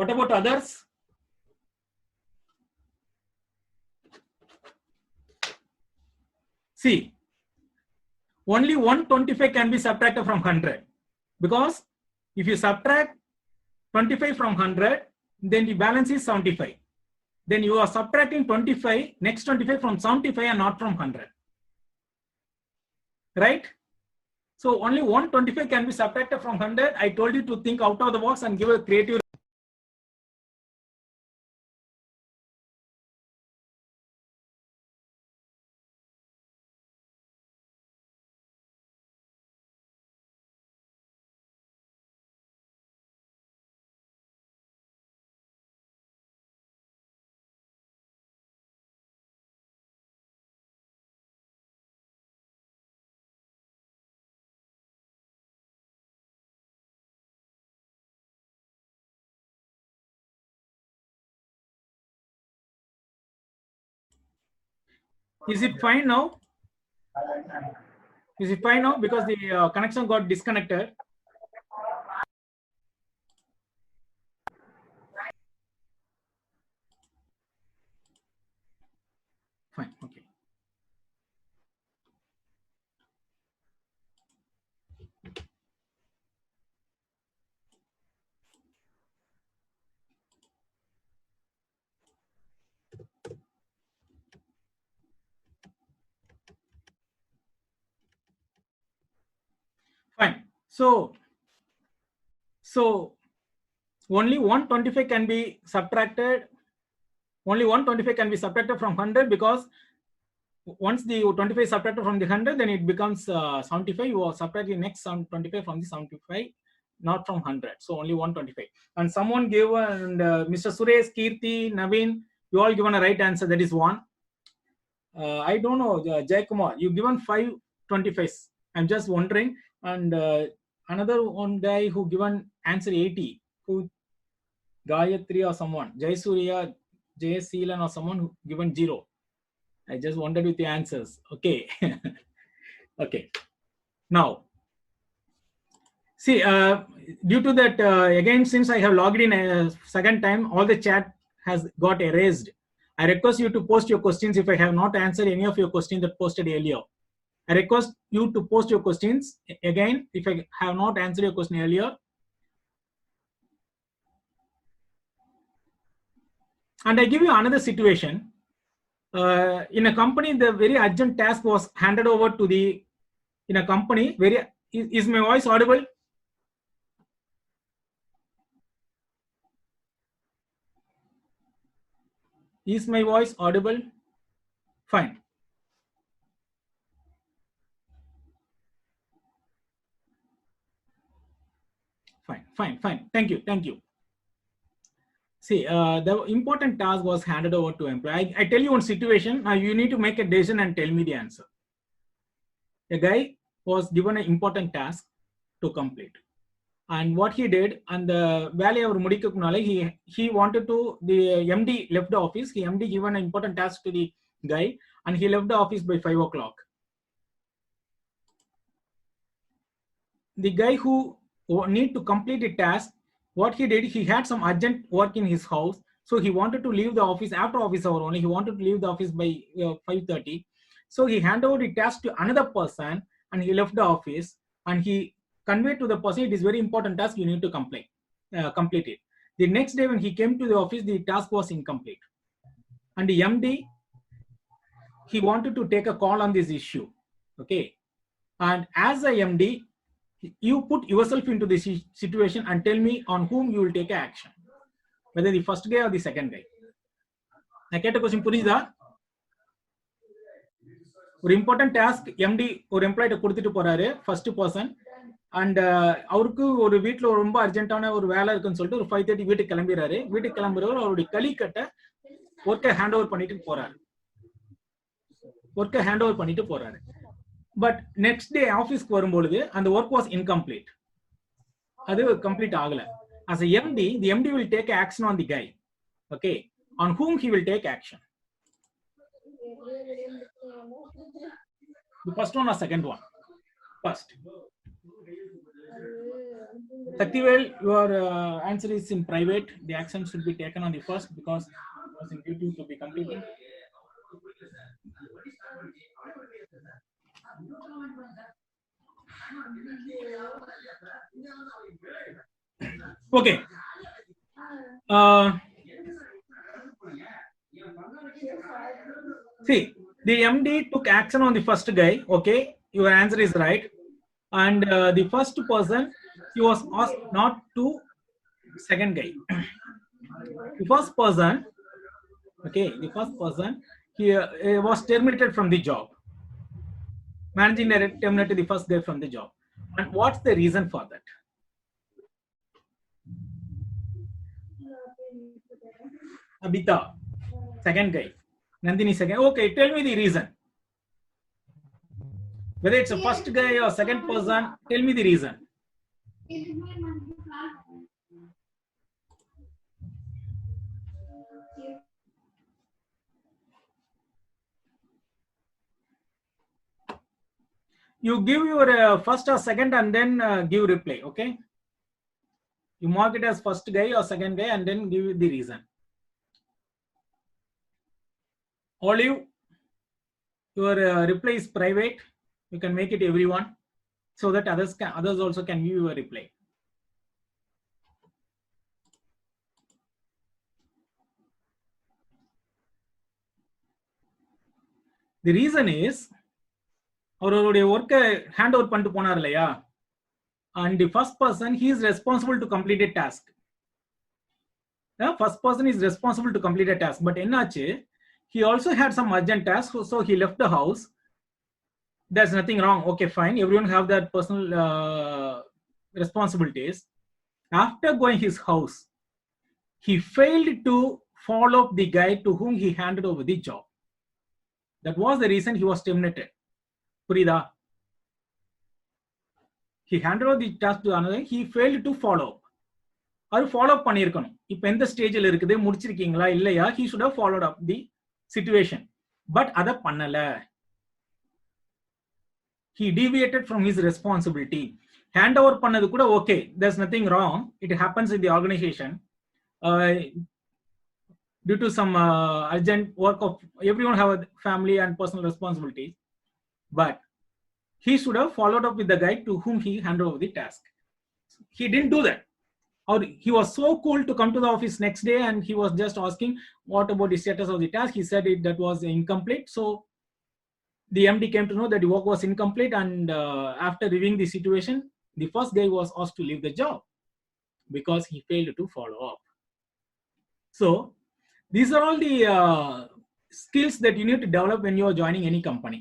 Speaker 1: What about others? See, only 125 can be subtracted from 100, because if you subtract 25 from 100, then the balance is 75. Then you are subtracting 25, next 25 from 75 and not from 100. Right? So only 125 can be subtracted from 100. I told you to think out of the box and give a creative. Is it fine now? Is it fine now? Because the connection got disconnected. Fine. Okay. Fine. So only 125 can be subtracted. Only 125 can be subtracted from 100, because once the 25 is subtracted from the 100, then it becomes 75. You are subtracting next 25 from the 75, not from 100. So only 125. And someone gave, and Mr. Suresh, Kirti, Naveen, you all given a right answer. That is 1. I don't know, Jay Kumar, you given 5 25s. I'm just wondering. And another one guy who given answer 80, who Gayatri or someone, Jay Surya, Jay Seelan or someone who given 0. I just wondered with the answers. Okay. Okay. Now, see, due to that, again, since I have logged in a second time, all the chat has got erased. I request you to post your questions if I have not answered any of your questions that posted earlier. I request you to post your questions again if I have not answered your question earlier. And I give you another situation. In a company, the very urgent task was handed over to the, in a company, is my voice audible? Is my voice audible? Fine. Fine. Thank you. See, the important task was handed over to employee. I tell you one situation. Now you need to make a decision and tell me the answer. A guy was given an important task to complete, and what he did, and the value of Mudikakunale, he wanted to, the MD left the office. He MD given an important task to the guy, and he left the office by 5 o'clock. The guy who need to complete the task, what he did, he had some urgent work in his house, so he wanted to leave the office after office hour only. He wanted to leave the office by 5:30. So he handed over the task to another person, and he left the office, and he conveyed to the person, it is very important task, you need to complete it. The next day when he came to the office, the task was incomplete, and the MD, he wanted to take a call on this issue. Okay, and as a MD, you put yourself into this situation and tell me on whom you will take action, whether the first guy or the second guy. I get a question. புரியுதா? ஒரு important task empty ஒரு எம்ப்ளாய்ட்ட கொடுத்துட்டு போறாரு, first person, and அவருக்கு ஒரு வீட்டில் ரொம்ப அர்ஜென்ட்டான ஒரு வேலை இருக்குன்னு சொல்லிட்டு ஒரு 5:30 வீட்டுக்கு கிளம்பிடுறாரு. வீட்டுக்கு கிளம்புறவர் அவருடைய கலீக்கிட்ட ஒர்க்கை ஹேண்ட் ஓவர் பண்ணிட்டு போறாரு. பட் நெக்ஸ்ட் டே ஆஃபீஸ்க்கு வரும்பொழுது அந்த ஒர்க் வாஸ் இன்கம்ப்ளீட். அது கம்ப்ளீட் ஆகல. As a MD, the MD will take action on the guy. Okay, on whom he will take action? The first one or second one? First. Saktivel, your answer is in private. The action should be taken on the first because it was in duty to be completed. Okay. See, the MD took action on the first guy. Okay, your answer is right. And the first person, he was asked not to second guy. The first person, he was terminated from the job. Managing director terminated the first guy from the job. And what's the reason for that? Abita, second guy. Nandini, second. Okay, tell me the reason. Whether it's a first guy or second person, tell me the reason. You give your first or second and then give reply. Okay, you mark it as first guy or second guy and then give the reason. Olive, your reply is private. You can make it everyone so that others also can view your reply. The reason is அவருடைய ஒர்க்கை hand over பண்ணிட்டு போனார் இல்லையா, and the first person, he is responsible to complete a task. First person is responsible to complete a task, but என்னாச்சு, he also had some urgent task, so he left the house. There's nothing wrong. Okay, fine, everyone have their personal responsibilities. After going his house, he failed to follow up the guy to whom he handed over the job. That was the reason he was terminated. புரியுதா? He handed over the task to another. He failed to follow up. அது follow up பண்ணியிருக்கணும். இப்போ எந்த ஸ்டேஜில் இருக்குது, முடிச்சிருக்கீங்களா இல்லையா, he should have followed up the situation. But அதை பண்ணல. He deviated from his responsibility. Hand over பண்ணது கூட okay, there's nothing wrong. It happens in the organization due to some urgent work of everyone have a family and personal responsibilities. But he should have followed up with the guy to whom he handed over the task. He didn't do that. or he was so cool to come to the office next day, and he was just asking what about the status of the task. He said that was incomplete. So the MD came to know that the work was incomplete, and after reviewing the situation, the first guy was asked to leave the job because he failed to follow up. So these are all the skills that you need to develop when you are joining any company.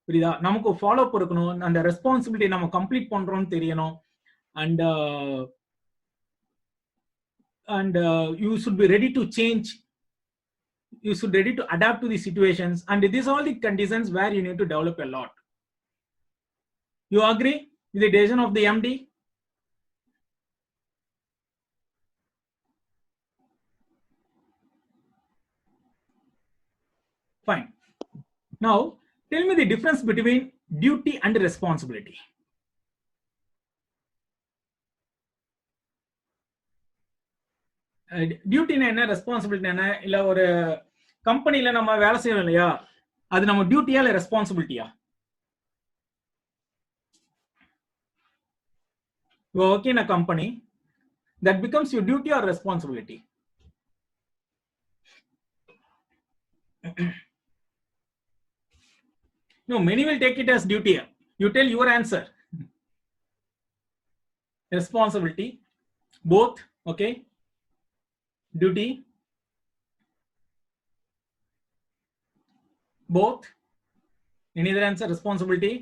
Speaker 1: புரியுதா? நமக்கு follow up இருக்கணும், அந்த responsibility நம்ம complete பண்றோம்னு தெரியணும், and you should be ready to change, you should be ready to adapt to the situations, and these are all the conditions where you need to develop a lot. You agree with the decision of the MD? Fine. Now tell me the difference between duty and responsibility. டியூட்டினா என்ன, responsibility என்ன? இல்ல ஒரு கம்பெனில நம்ம வேலை செய்யறோம் இல்லையா, அது நம்ம டியூட்டியா இல்ல ரெஸ்பான்சிபிலிட்டியா? You work in a company, that becomes your duty or responsibility? No, many will take it as duty. You tell your answer. Responsibility, both. Okay, duty, both. Any other answer? Responsibility.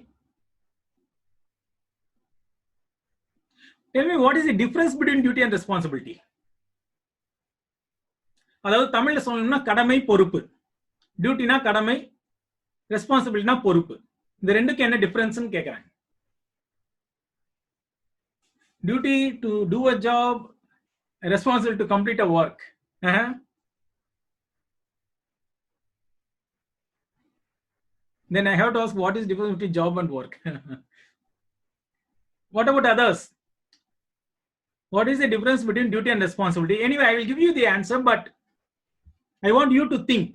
Speaker 1: Tell me, what is the difference between duty and responsibility? அதாவது தமிழ்ல சொல்லணும்னா கடமை பொறுப்பு. டியூட்டினா கடமை, ரெஸ்பான்சிபிலிட்டினா பொறுப்பு. இந்த ரெண்டுக்கு என்ன டிஃபரன்ஸ்னு கேக்குறேன். Duty to do a job, responsible to complete a work. Then I have to ask, what is the difference between job and work? What about others? What is the difference between duty and responsibility? Anyway, I will give you the answer, but I want you to think.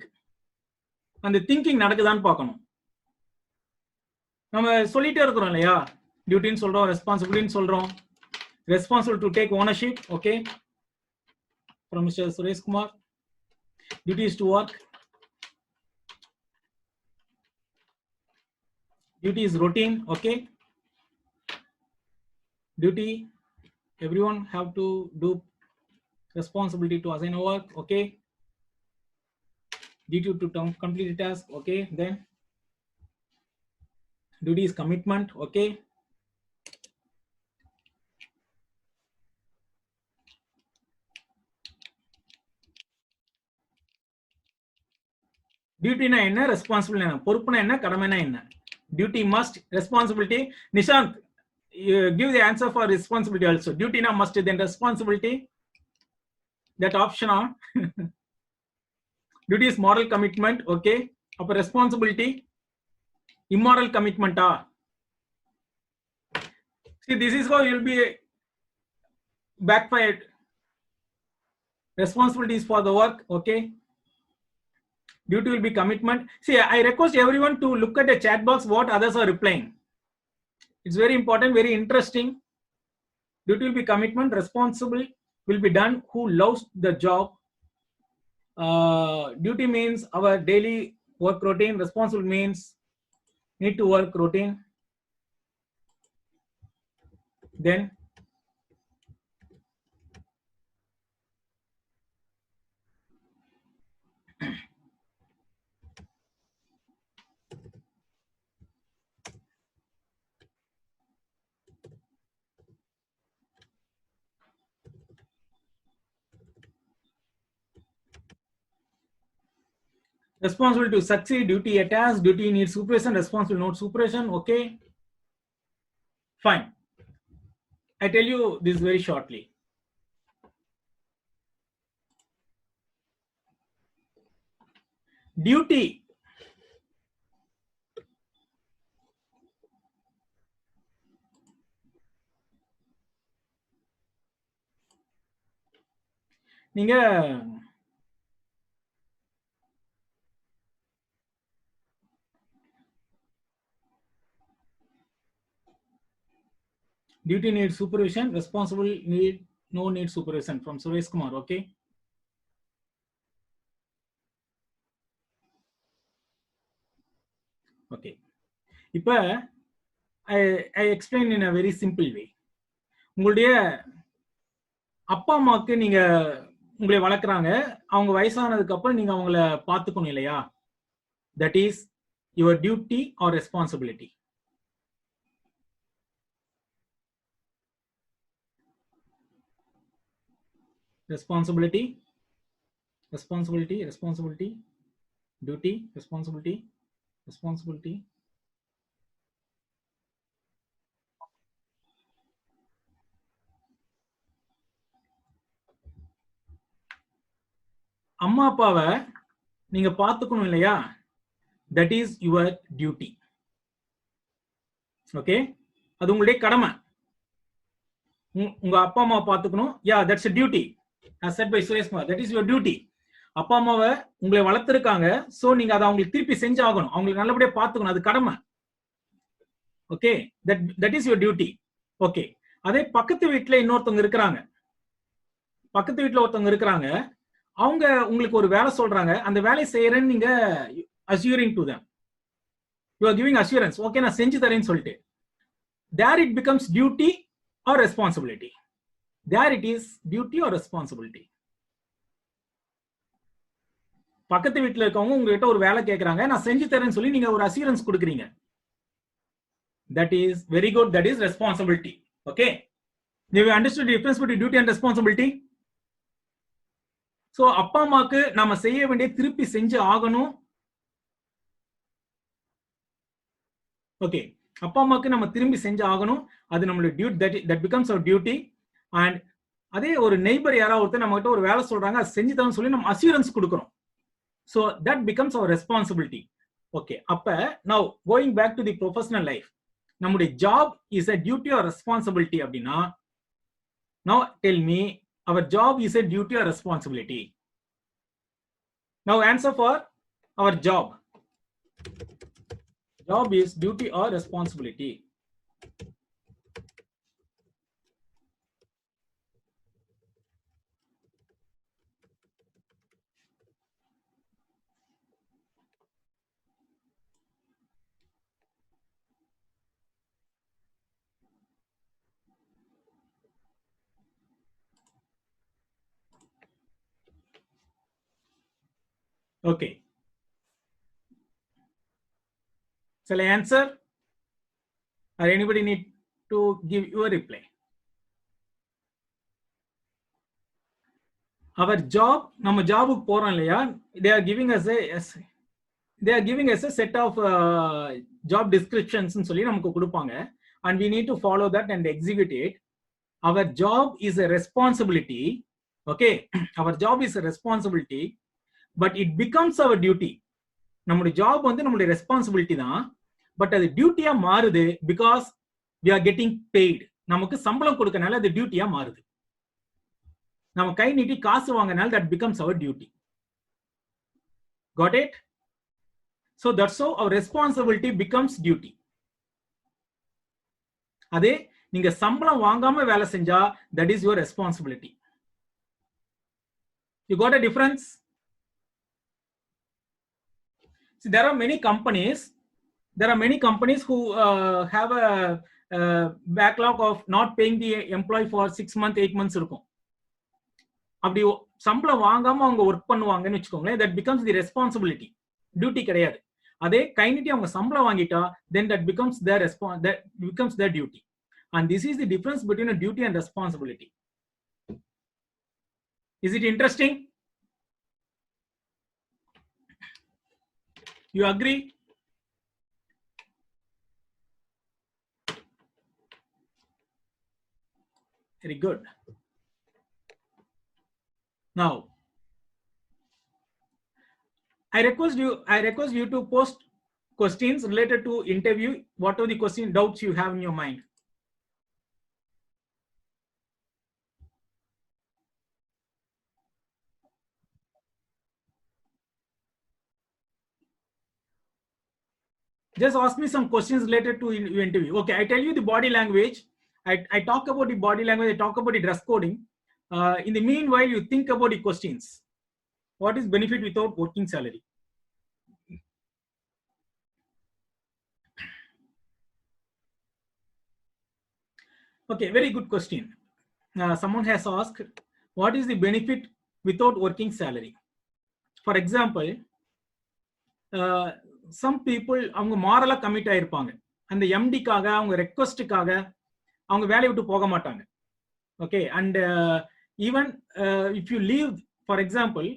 Speaker 1: And the thinking நடக்குதான்னு பார்க்கணும். நம்ம சொல்லிட்டே இருக்கிறோம் இல்லையா, டியூட்டின்னு சொல்றோம், ரெஸ்பான்சிபிலிட்டின்னு சொல்றோம். Responsible to take ownership, okay, from Mr. Suresh Kumar. Duty is to work. Duty is routine, okay. Duty, everyone have to do. Responsibility to assign a work, okay. Duty to complete the task, okay. Then duty is commitment, okay. டியூட்டினா என்ன, responsibility என்ன, பொறுப்புனா என்ன, கடமைனா என்ன? Duty must, responsibility. Nishant, give the answer for responsibility also. Duty na must, then responsibility, that option on. Duty is moral commitment, okay. Appo responsibility immoral commitment ah. See, this is how you'll be backfired. Responsibility is for the work, okay. Duty will be commitment. See, I request everyone to look at the chat box what others are replying. It's very important, very interesting. Duty will be commitment. Responsible will be done who loves the job. Duty means our daily work routine. Responsible means need to work routine. Then responsible to succeed, duty a task, duty needs supervision, responsible not supervision, okay. Fine. I tell you this very shortly. Duty நீங்க duty needs supervision, responsible need no need supervision from Suresh Kumar. Okay. Okay. இப்ப I explain in a very simple way. உங்களுடைய அப்பா அம்மாக்கு நீங்க உங்களை வளர்க்குறாங்க, அவங்க வயசானதுக்கு அப்புறம் நீங்க அவங்கள பார்த்துக்கணும் இல்லையா? That is your duty or responsibility. Responsibility, responsibility, responsibility, duty, responsibility, responsibility. அம்மா அப்பாவை நீங்க பார்த்துக்கணும் இல்லையா? That is your duty. Okay, அது உங்களுடைய கடமை. உங்க அப்பா அம்மா பார்த்துக்கணும். Yeah, that's a duty. As said by Suresh Kumar, that is your duty. அப்பா அம்மாவை உங்களை வளர்த்திருக்காங்க, சோ நீங்க அதை அவங்களுக்கு திருப்பி செஞ்சாகணும், அவங்களுக்கு நல்லபடியா பார்த்துக்கணும், அது கடமை. Okay, that is your duty. Okay, அதே பக்கத்து வீட்டுல இன்னொருத்தவங்க இருக்கிறாங்க, பக்கத்து வீட்டுல ஒருத்தவங்க இருக்கிறாங்க, அவங்க உங்களுக்கு ஒரு வேலை சொல்றாங்க, அந்த வேலையை செய்யறேன்னு நீங்க assuring to them, you are giving assurance, okay நான் செஞ்சு தரேன்னு சொல்லிட்டு, there it becomes duty or responsibility. There it is duty or responsibility. பக்கத்து வீட்டுல இருக்கவங்க உங்ககிட்ட ஒரு வேலை கேட்கறாங்க, நான் செஞ்சு தரேன்னு சொல்லி நீங்க ஒரு அஷூரன்ஸ் கொடுக்குறீங்க, that is very good, that is responsibility. Okay, have you understood the difference between duty and responsibility? So அப்பா அம்மாக்கு நாம செய்ய வேண்டிய திருப்பி செஞ்சு ஆகணும். ஓகே, அப்பா அம்மாக்கு நம்ம திரும்பி செஞ்சு ஆகணும், அது நம்மளுடைய duty, that becomes our duty. And அதே ஒரு நெய்பர் யாராவது ஒருத்தர் நம்ம கிட்ட ஒரு வேலை சொல்றாங்க, அது செஞ்சு தரேன்னு சொல்லி நம்ம அஷூரன்ஸ் கொடுக்குறோம், so that becomes our responsibility. Okay, அப்ப now going back to the professional life, நம்முடைய job is a duty or responsibility அப்படின்னா, now tell me, our job is a duty or responsibility? Now answer for our job. Job is duty or responsibility? Okay, shall I answer or anybody need to give your reply? Our job, நம்ம ஜாபுக்கு போறோம் இல்லையா, they are giving us a set of job descriptions ன்னு சொல்லி நமக்கு கொடுப்பாங்க, and we need to follow that and execute it. Our job is a responsibility. Okay, our job is a responsibility, but it becomes our duty. நம்முடைய job வந்து நம்மளுடைய responsibility தான், but அது டியூட்டியா மாறுது, because we are getting paid. நமக்கு சம்பளம் கொடுக்கறனால அது டியூட்டியா மாறுது, நம்ம கை நீட்டி காசு வாங்கனால that becomes our duty. Got it? So that's how our responsibility becomes duty. அதே நீங்க சம்பளம் வாங்காம வேலை செஞ்சா that is your responsibility. You got a difference? See, there are many companies who have a backlog of not paying the employee for 6 months 8 months இருக்கும். அப்படி சம்பளம் வாங்காம அவங்க ஒர்க் பண்ணுவாங்கன்னு வச்சுக்கோங்களேன், that becomes the responsibility, duty கிடையாது. அதே கைனிட்டி அவங்க சம்பளம் வாங்கிட்டா then that becomes their duty. And this is the difference between a duty and responsibility. Is it interesting? You agree? Very good. Now, I request you to post questions related to interview. What are the doubts you have in your mind? Just ask me some questions related to your interview. Okay, I tell you the body language. I talk about the body language. I talk about the dress coding. In the meanwhile, you think about the questions. What is benefit without working salary? Okay, very good question. Someone has asked, what is the benefit without working salary? For example, some people அவங்க மாரலா commit ஆயிருப்பாங்க. அந்த எம்டிக்காக அவங்க ரெக்வஸ்டுக்காக அவங்க வேலையை விட்டு போக மாட்டாங்க. Okay, and even if you leave, for example,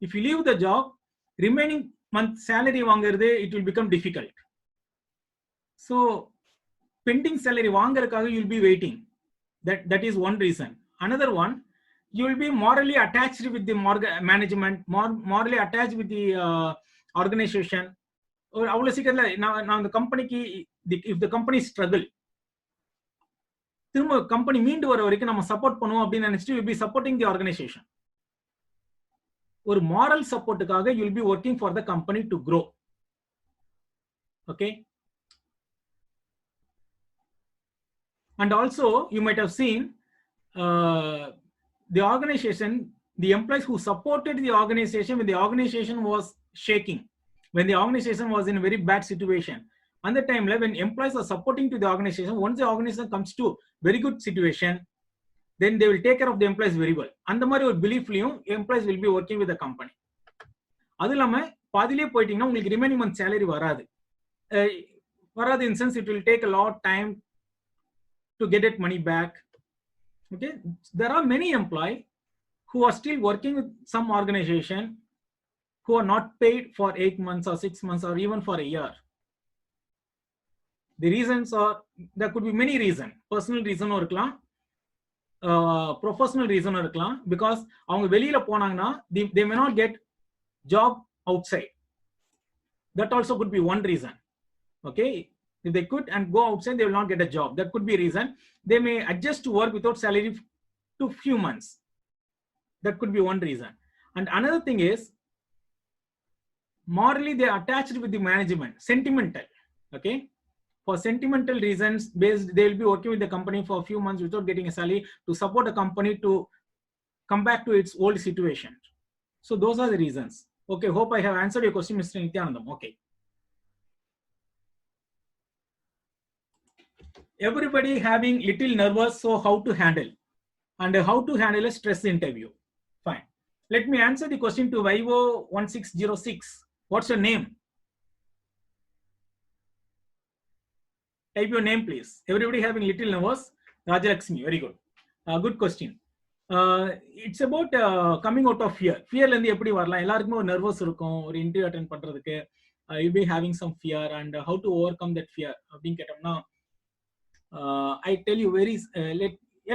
Speaker 1: if you leave the job, remaining month salary வாங்குறது it will become difficult. So pending salary வாங்குறதுக்காக you will be waiting. That is one reason. Another one, you will be morally attached with the management, morally attached with the organization. Or அவ்வளவு சீக்கிரத்துல நான் அந்த கம்பெனிக்கு if the company struggle, திரும்ப company மீண்டு வர வரைக்கும் நம்ம சப்போர்ட் பண்ணுவோம் அப்படின்னு நினைச்சிட்டு you be supporting the organisation. ஒரு மாரல் சப்போர்ட்டுக்காக you will be working for the company to grow. Okay, and also you might have seen the organization, the employees who supported the organization when the organization was shaking, when the organization was in a very bad situation. And the time when employees are supporting to the organization, once the organization comes to very good situation, then they will take care of the employees very well. And the mari or beliefliyum employees will be working with the company. Adu illama paadile poitingna ungalku remaining month salary varadu. Varadu in sense it will take a lot time to get that money back. Okay, there are many employees who are still working with some organization who are not paid for 8 months or 6 months or even for a year. The reasons are, there could be many reasons. Personal reason or irukkalam, professional reason or irukkalam, because avanga velila ponanga they may not get job outside. That also could be one reason. Okay, if they could and go outside, they will not get a job. That could be a reason. They may adjust to work without salary to few months. That could be one reason. And another thing is, morally they are attached with the management, sentimental. Okay, for sentimental reasons based, they will be working with the company for a few months without getting a salary to support the company to come back to its old situation. So those are the reasons. Okay, hope I have answered your question, Mr. Nityanandam. Okay, everybody having little nervous, so how to handle and how to handle a stress interview. Fine, let me answer the question to Vivo 1606. What's your name? Type your name, please. Everybody having little nervous. Rajalakshmi, very good. Good question. It's about coming out of fear. Fear la irundhu eppadi varala? Ellarkume or nervous irukum or interview attend pandradhukku. You'll be having some fear, and how to overcome that fear appdin ketamna, I tell you very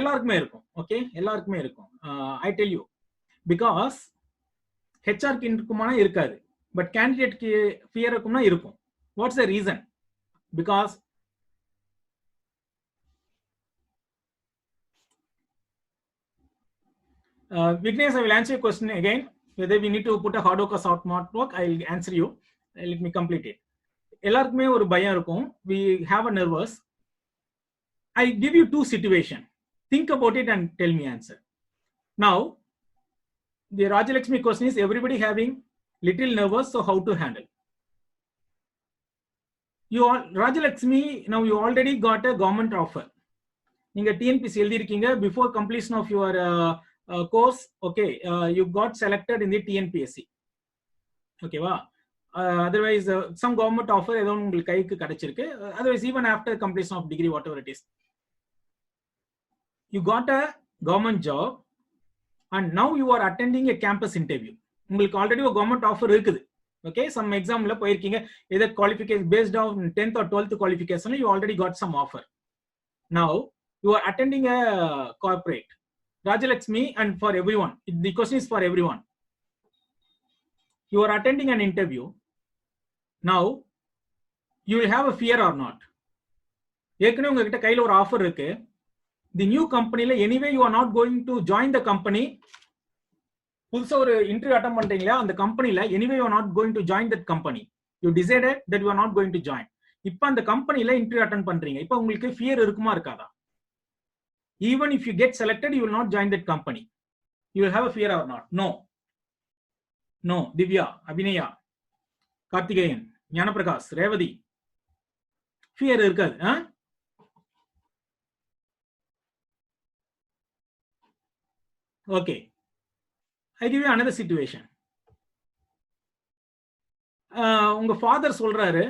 Speaker 1: ellarkume irukum. Okay, ellarkume irukum. I tell you, because HR ku irukumana irukadu, but candidate ku fear irukumna irukum. What's the reason? Because Vignesh, I will answer your question again. Whether we need to put a hard work or soft work, I will answer you. Let me complete it. எல்லாருக்குமே ஒரு பயம் இருக்கும். We have a nervous. I give you two situations. Think about it and tell me answer. Now, the Rajalakshmi question is, everybody having little nervous, so how to handle? You all, Rajalakshmi, now you already got a government offer. நீங்க TNPSC எழுதிருக்கீங்க before completion of your course. Okay, you got selected in the TNPSC. Okay va, otherwise some government offer edho ungalku kaiyukku kadaichirukku. Otherwise even after completion of degree, whatever it is, you got a government job and now you are attending a campus interview. Ungalku already a government offer irukkudu. Okay, some exam la poirkeenga, either qualification based on 10th or 12th qualification, you already got some offer. Now you are attending a corporate. Rajalakshmi, and for everyone, the question is for everyone. You are attending an interview. Now, you will have a fear or not? ஏற்கனவே உங்ககிட்ட கையில ஒரு offer இருக்கு. The new company, anyway you are not going to join the company. புதுசா ஒரு interview attend பண்றீங்களா அந்த கம்பெனில, anyway you are not going to join that company. You decided that you are not going to join. இப்போ அந்த கம்பெனில interview attend பண்றீங்க. இப்போ உங்களுக்கு ஃபியர் இருக்குமா இருக்காதா? Even if you get selected, you will not join that company. You will have a fear or not? No. No. Divya, Abhinaya, Karthikeyan, Jnana Prakash, Revati. Fear irukad, huh? Okay. I give you another situation. உங்க father சொல்றாரு,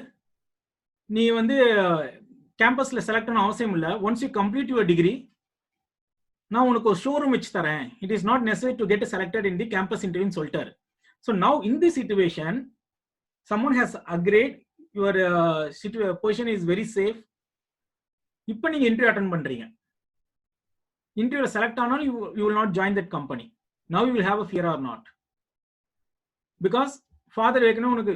Speaker 1: நீ வந்து கேம்பஸ்ல select பண்ண அவசியம் இல்லை. Once you complete your degree, நான் உனக்கு ஒரு ஷோரூம் வச்சு தரேன். It is not necessary to get selected in the campus இன்டர்வியூன்னு சொல்லிட்டாரு. So now in the situation someone has agreed your position is very safe. இப்போ நீங்க இன்டர்வியூ அட்டெண்ட் பண்றீங்க. இன்டர்வியூல செலக்ட் ஆனாலும் you will not join that company. Now you will have a fear or not? Because father ஏற்கனவே உனக்கு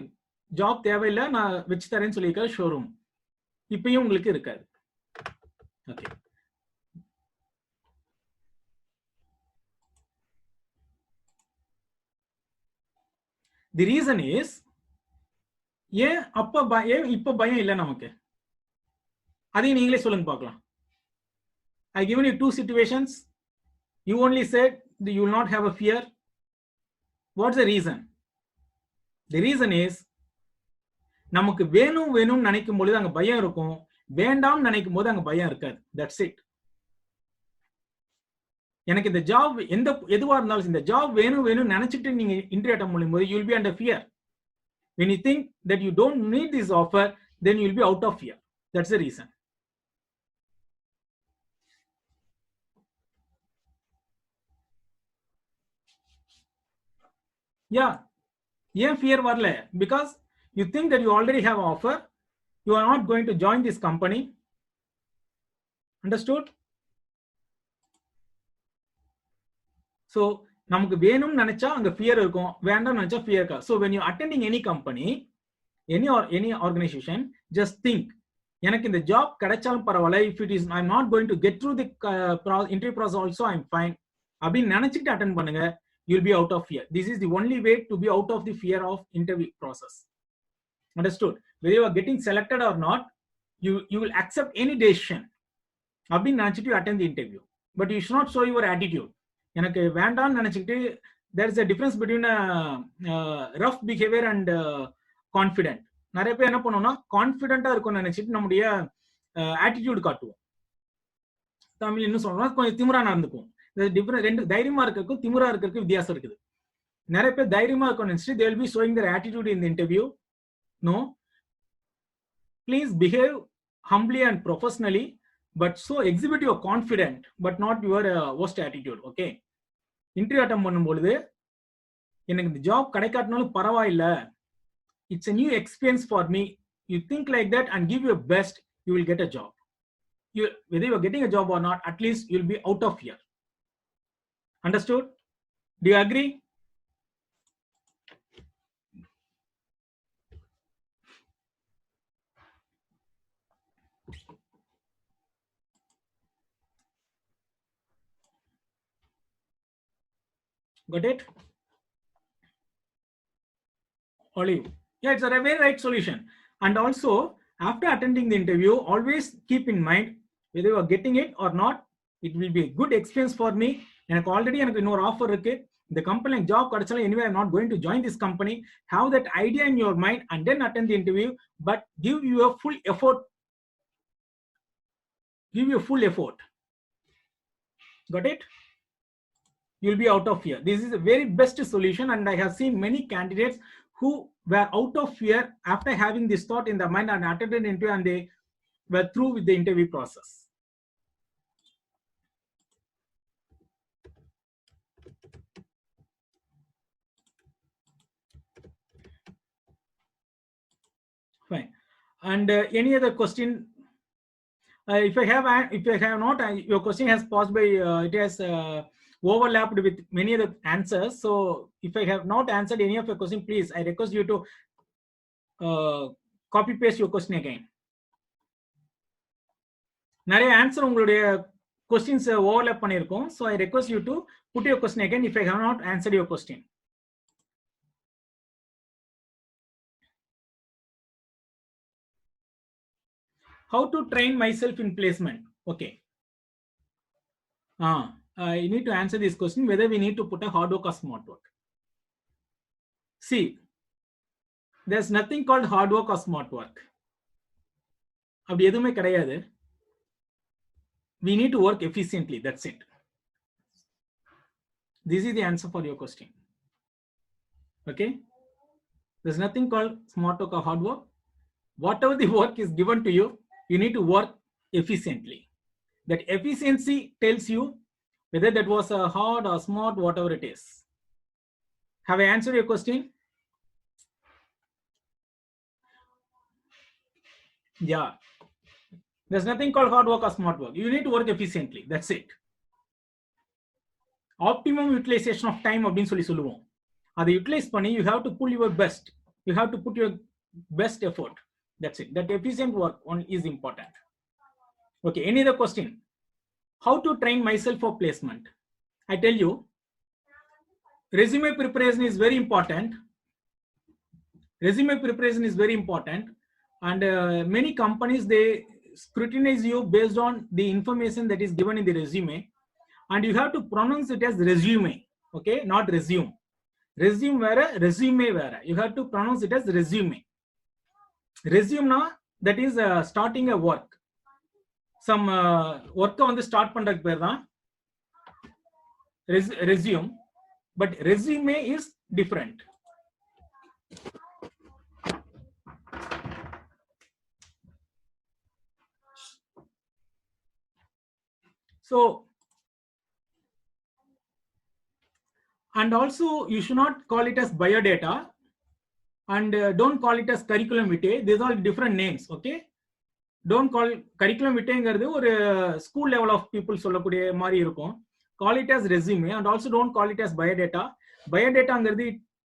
Speaker 1: job தேவையில்லை, நான் வச்சு தரேன்னு சொல்லியிருக்காரு ஷோரூம். இப்பயும் உங்களுக்கு இருக்காது. ஓகே. தி ரீசன் இஸ், ஏன் இப்ப பயம் இல்லை நமக்கு? அதையும் நீங்களே சொல்லுங்க பார்க்கலாம். I given you two situations. You only said that you will not have a fear. What's the reason? The reason is, நமக்கு வேணும் வேணும்னு நினைக்கும் பொழுது அங்க பயம் இருக்கும், வேண்டாம் நினைக்கும் போது அங்க பயம் இருக்காது. That's it. எனக்கு இந்த ஜாப் எதுவா இருந்தாலும் இந்த ஜாப் வேணும் வேணும்னு நினைச்சிட்டு நீங்க இன்டர்வியூ அட்டெண்ட் பண்ணும்போது you will be under fear. When you think that you don't need this offer, then you will be out of fear. That's the reason. Yeah. ஏன் fear வரல? Because you think that you already have an offer, you are not going to join this company. Understood? So நமக்கு வேணும் நினைச்சா அங்க fear இருக்கும், வேண்டாம் நினைச்சா fear இருக்கா. So when you attending any company, any organization, just think, எனக்கு இந்த ஜாப் கிடைச்சாலும் பரவாயில்ல, if it is I'm not going to get through the interview process also I'm fine அப்படின்னு நினைச்சிட்டு அட்டெண்ட் பண்ணுங்க. You'll be out of fear. This is the only way to be out of the fear of interview process. Understood? Whether you are getting selected or not, you will accept any decision. Abhi நினைச்சிட்டு attend the interview. But you should not show your attitude. எனக்கு வேண்டாம்னு நினைச்சிட்டு, there is a difference between rough behavior and confident. நிறைய பேர் என்ன பண்ணுவோம்னா, கான்ஃபிடென்ட்டா இருக்கும்னு நினைச்சிட்டு நம்முடைய ஆட்டிடியூட் காட்டுவோம். தமிழ் இன்னும் சொல்லணும்னா கொஞ்சம் திமிரா நடந்துக்குவோம். ரெண்டு தைரியமா இருக்கிறதுக்கும் திமிரா இருக்கிறதுக்கும் வித்தியாசம் இருக்குது. நிறைய பேர் தைரியமா இருக்கும் நினைச்சிட்டு they will be showing their attitude in the interview. No, please behave humbly and professionally, but so exhibit your confident but not your worst attitude. Okay, interview attend பண்ணும்போது எனக்கு இந்த ஜாப் கிடைக்காட்டினாலும் பரவாயில்ல, it's a new experience for me. You think like that and give your best, you will get a job. Whether you are getting a job or not, at least you will be out of fear. Understood? Do you agree? Got it? Olive. Yeah, it's a very right solution. And also, after attending the interview, always keep in mind whether you are getting it or not, it will be a good experience for me. எனக்கு already எனக்கு இன்னொரு offer இருக்கு, இந்த company job கிடைச்சாலும் anyway I'm not going to join this company. Have that idea in your mind and then attend the interview, but give your full effort. Give your full effort. Got it? You'll be out of fear. This is the very best solution, and I have seen many candidates who were out of fear after having this thought in their mind and attended the interview and they were through with the interview process. Fine. And any other question? If I have not, your question has passed by. It has overlapped with many other answers. So if I have not answered any of your question, please, I request you to copy paste your question again. நிறைய answer உங்களுடைய questions overlap பண்ணிருக்கோம். So I request you to put your question again if I have not answered your question. How to train myself in placement? Okay. you need to answer this question whether we need to put a hard work or smart work. See, there's nothing called hard work or smart work. அப்படி எதுவுமே கிடையாது. We need to work efficiently. That's it. This is the answer for your question. Okay. There's nothing called smart work or hard work. Whatever the work is given to you, you need to work efficiently. That efficiency tells you whether that was a hard or smart, whatever it is. Have I answered your question? Yeah. There's nothing called hard work or smart work. You need to work efficiently. That's it. Optimum utilization of time அப்படின்னு சொல்லுவோம். அதை utilise பண்ணி you have to pull your best. You have to put your best effort. That's it. That efficient work on is important. Okay. Any other question? How to train myself for placement? I tell you, resume preparation is very important. Resume preparation is very important, and many companies, they scrutinize you based on the information that is given in the resume, and you have to pronounce it as resume. Okay, not resume. Resume vera, resume vera. You have to pronounce it as resume. Resume na, that is starting a work. Some work on the start பண்றதுக்கு பேர் தான் resume, but resume is different. So, and also you should not call it as biodata, and don't call it as curriculum vitae. These are different names. Okay, don't call curriculum vitae ஒரு school level of people சொல்லக்கூடிய மாதிரி இருக்கும். Call it as resume, and also don't call it as biodata. Biodata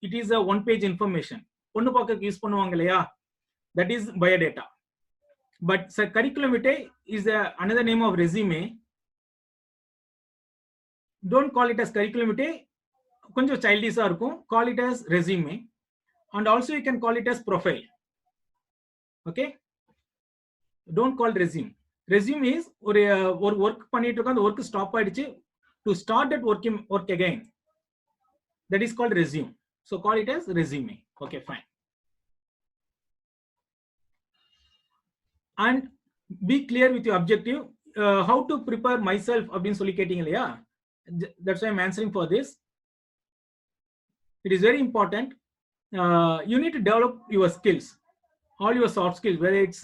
Speaker 1: it is a one page information. பொண்ணு பார்க்க use பண்ணுவாங்க இல்லையா, that is biodata. But curriculum vitae is another name of resume. Don't call it as curriculum vitae, கொஞ்சம் childish இருக்கும். Call it as resume, and also you can call it as profile. Okay, don't call it resume. Resume is ஒரு work பண்ணிட்டு இருக்க, அந்த work stop ஆயிடுச்சு, to start that work again, that is called resume. So call it as resume. Okay, fine. And be clear with your objective. How to prepare myself அப்படின்னு சொல்லி கேட்டீங்க இல்லையா, that's why I'm answering for this. It is very important. You need to develop your skills, all your soft skills, whether it's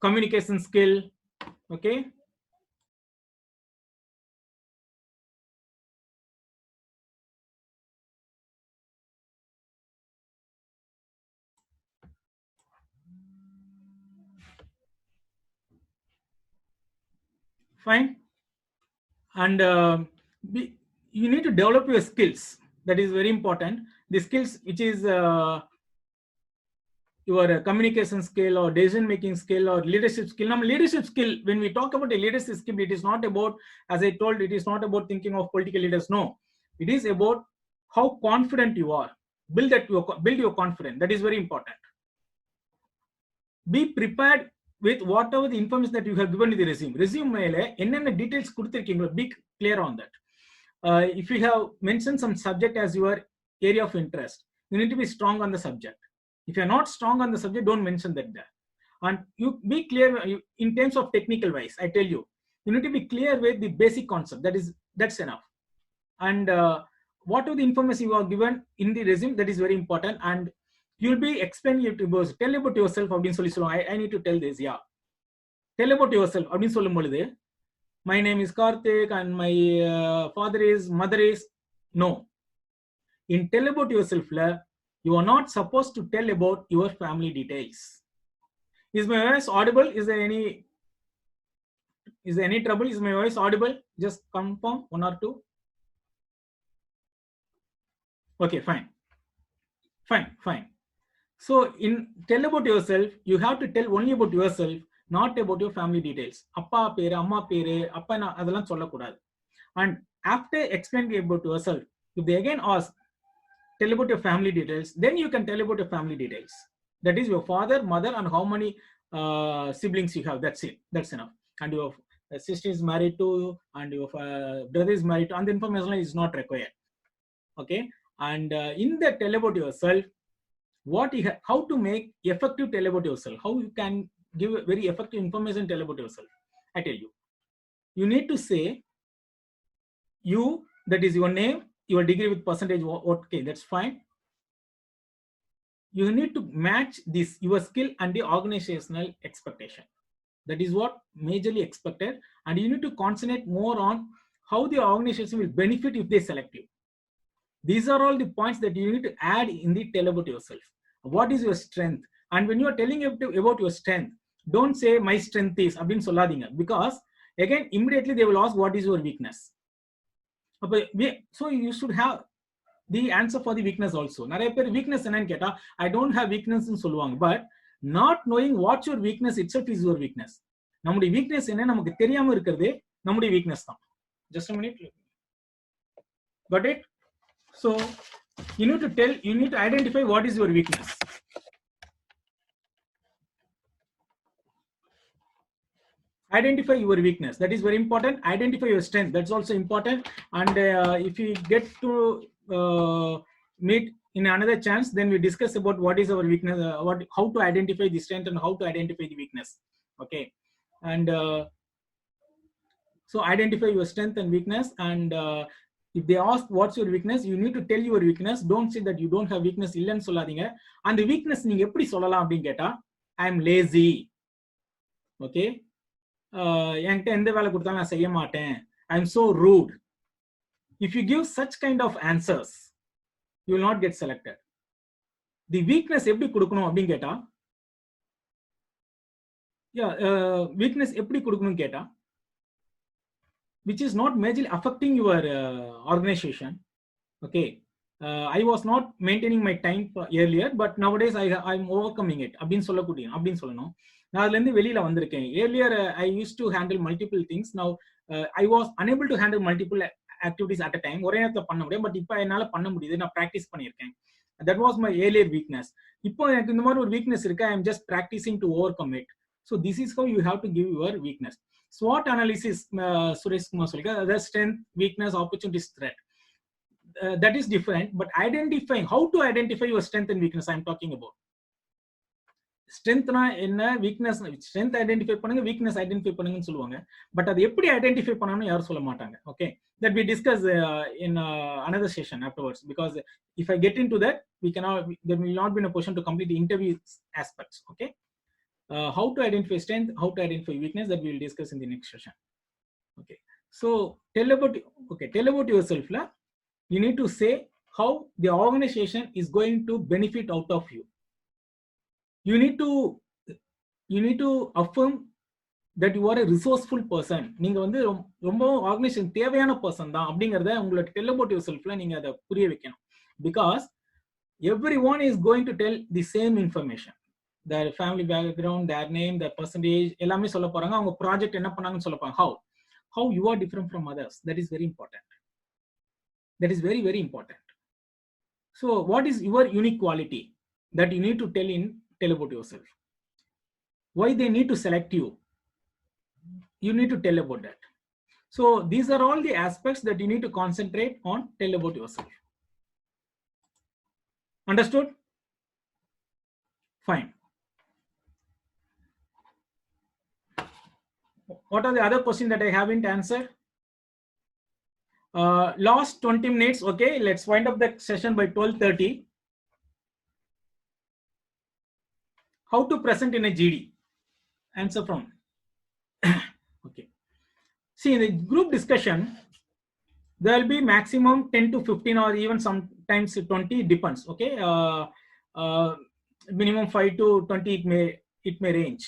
Speaker 1: communication skill. Okay, fine. And you need to develop your skills. That is very important. The skills which is your communication skill or decision making skill or leadership skill. Now, leadership skill, when we talk about a leadership skill, it is not about, as I told, it is not about thinking of political leaders. No, it is about how confident you are. Build your confidence. That is very important. Be prepared with whatever the information that you have given in the resume. Resume மேல என்னென்ன details கொடுத்திருக்கீங்களோ, be clear on that. If you have mentioned some subject as your area of interest, you need to be strong on the subject. If you're not strong on the subject, don't mention that there. And you be clear in terms of technical wise. I tell you, you need to be clear with the basic concept. That's enough. And whatever the information you are given in the resume, that is very important. And you'll be explaining it to both. Tell about yourself. I need to tell this. Yeah, tell about yourself. My name is Karthik and my mother is. No. In tell about yourself, you are not supposed to tell about your family details. Is my voice audible? Is there any trouble? Is my voice audible? Just confirm, 1 or 2. Okay, fine. So in tell about yourself, you have to tell only about yourself, not about your family details. Appa pere, amma pere, appa na adhalam solla kudadu. And after explaining about yourself, if they again ask, tell about your family details, then you can tell about your family details. That is your father, mother, and how many siblings you have. That's it. That's enough. And your sister is married to and your brother is married to, and the information is not required. Okay, and in the tell about yourself, how to make effective tell about yourself, how you can give very effective information tell about yourself. I tell you, you need to say you, that is your name, your degree with percentage. Okay, that's fine. You need to match this your skill and the organizational expectation. That is what majorly expected, and you need to concentrate more on how the organization will benefit if they select you. These are all the points that you need to add in the tell about yourself. What is your strength? And when you are telling about your strength, don't say my strength is abdin solladinga, because again immediately they will ask what is your weakness. So you should have the answer for the weakness also. நிறைய பேர் weakness என்னன்னு கேட்டா I don't have weakness ன்னு சொல்லுவாங்க, but not knowing what your weakness itself is your weakness. நம்முடைய weakness என்ன நமக்கு தெரியாம இருக்கிறது நம்முடைய weakness தான். Just a minute. Got it? So you need to identify what is your weakness. Identify your weakness, that is very important. Identify your strength, that's also important. And if you get to meet in another chance, then we discuss about what is our weakness, how to identify the strength and how to identify the weakness. Okay, and so identify your strength and weakness. And if they ask what's your weakness, you need to tell your weakness. Don't say that you don't have weakness இல்லன்னு சொல்லாதீங்க. And the weakness நீங்க எப்படி சொல்லலாம் அப்படினு கேட்டா I am lazy. Okay, என்கிட்ட எந்த வேலை கொடுத்தாலும் நான் செய்ய மாட்டேன், I am so rude. If you give such kind of answers, you will not get selected. The weakness எப்படி கொடுக்கணும் அப்படின்னு கேட்டா weakness எப்படி கொடுக்கணும் கேட்டா which is not majorly affecting your organization. Okay, I was not maintaining my time earlier, but nowadays I am overcoming it அப்படின்னு சொல்லணும். நான் அதுல இருந்து வெளியில வந்திருக்கேன். Earlier I used to handle multiple things. Now I was unable to handle multiple activities at a time. ஒரே நேரத்துல பண்ண முடியும், பட் இப்போ என்னால பண்ண முடியுது. நான் பிராக்டிஸ் பண்ணியிருக்கேன். That was my earlier weakness. இப்போ எனக்கு இந்த மாதிரி ஒரு weakness இருக்கு. I am just practicing to overcome it. So this is how you have to give your weakness. SWOT analysis, Suresh Kumar சொல்லிருக்காரு. Other strength, weakness, opportunities, threat. That is different, but identifying, how to identify your strength and weakness I am talking about. Strength na enna, weakness na, strength identify பண்ணுங்க, weakness identify பண்ணுங்கன்னு சொல்லுவாங்க. But அது எப்படி identify பண்ணனும் யாரும் சொல்ல மாட்டாங்க. Okay, that we discuss in another session afterwards, because if I get into that, there will not be a position to complete the interview aspects. Okay, how to identify strength, how to identify weakness, that we will discuss in the next session. Okay, so tell about yourself la. You need to say how the organization is going to benefit out of you. You need to affirm that you are a resourceful person. நீங்க வந்து ரொம்ப organisation தேவையான person தான் அப்படிங்கறத உங்களுக்கு tell about yourselfல நீங்க அத புரிய வைக்கணும். Because everyone is going to tell the same information, their family background, their name, their percentage, எல்லாமே சொல்ல போறாங்க. அவங்க ப்ராஜெக்ட் என்ன பண்ணாங்கன்னு சொல்ல போறாங்க. How you are different from others, that is very important. That is very, very important. So what is your unique quality that you need to tell about yourself? Why they need to select you? You need to tell about that. So these are all the aspects that you need to concentrate on, tell about yourself. Understood? Fine. What are the other questions that I haven't answered? Last 20 minutes. Okay, let's wind up the session by 12:30. How to present in a GD? Answer from. Okay. See, in the group discussion, there will be maximum 10 to 15 or even sometimes 20, depends. Okay, minimum 5 to 20 it may range.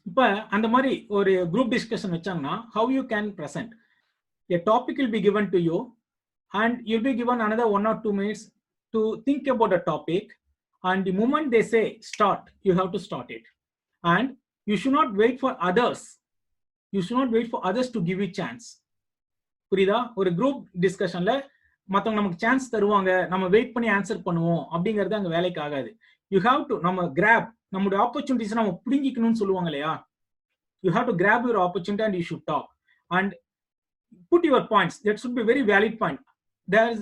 Speaker 1: இப்போ அந்த மாதிரி ஒரு group discussion வச்சாங்கன்னா how you can present, a topic will be given to you and you'll be given another 1 or 2 minutes to think about a topic, and the moment they say start, you have to start it, and you should not wait for others to give you chance. புரியுதா? ஒரு group டிஸ்கஷன்ல மத்தவங்க நமக்கு chance தருவாங்க, நம்ம wait பண்ணி answer பண்ணுவோம் அப்படிங்கிறது அங்க வேலைக்கு ஆகாது. You have to நம்ம grab நம்மளுடைய ஆப்பர்ச்சுனிட்டிஸ் நம்ம பிடுங்கிக்கணும்னு சொல்லுவாங்க இல்லையா? You have to grab your opportunity and you should talk and put your points. That should be very valid point. There's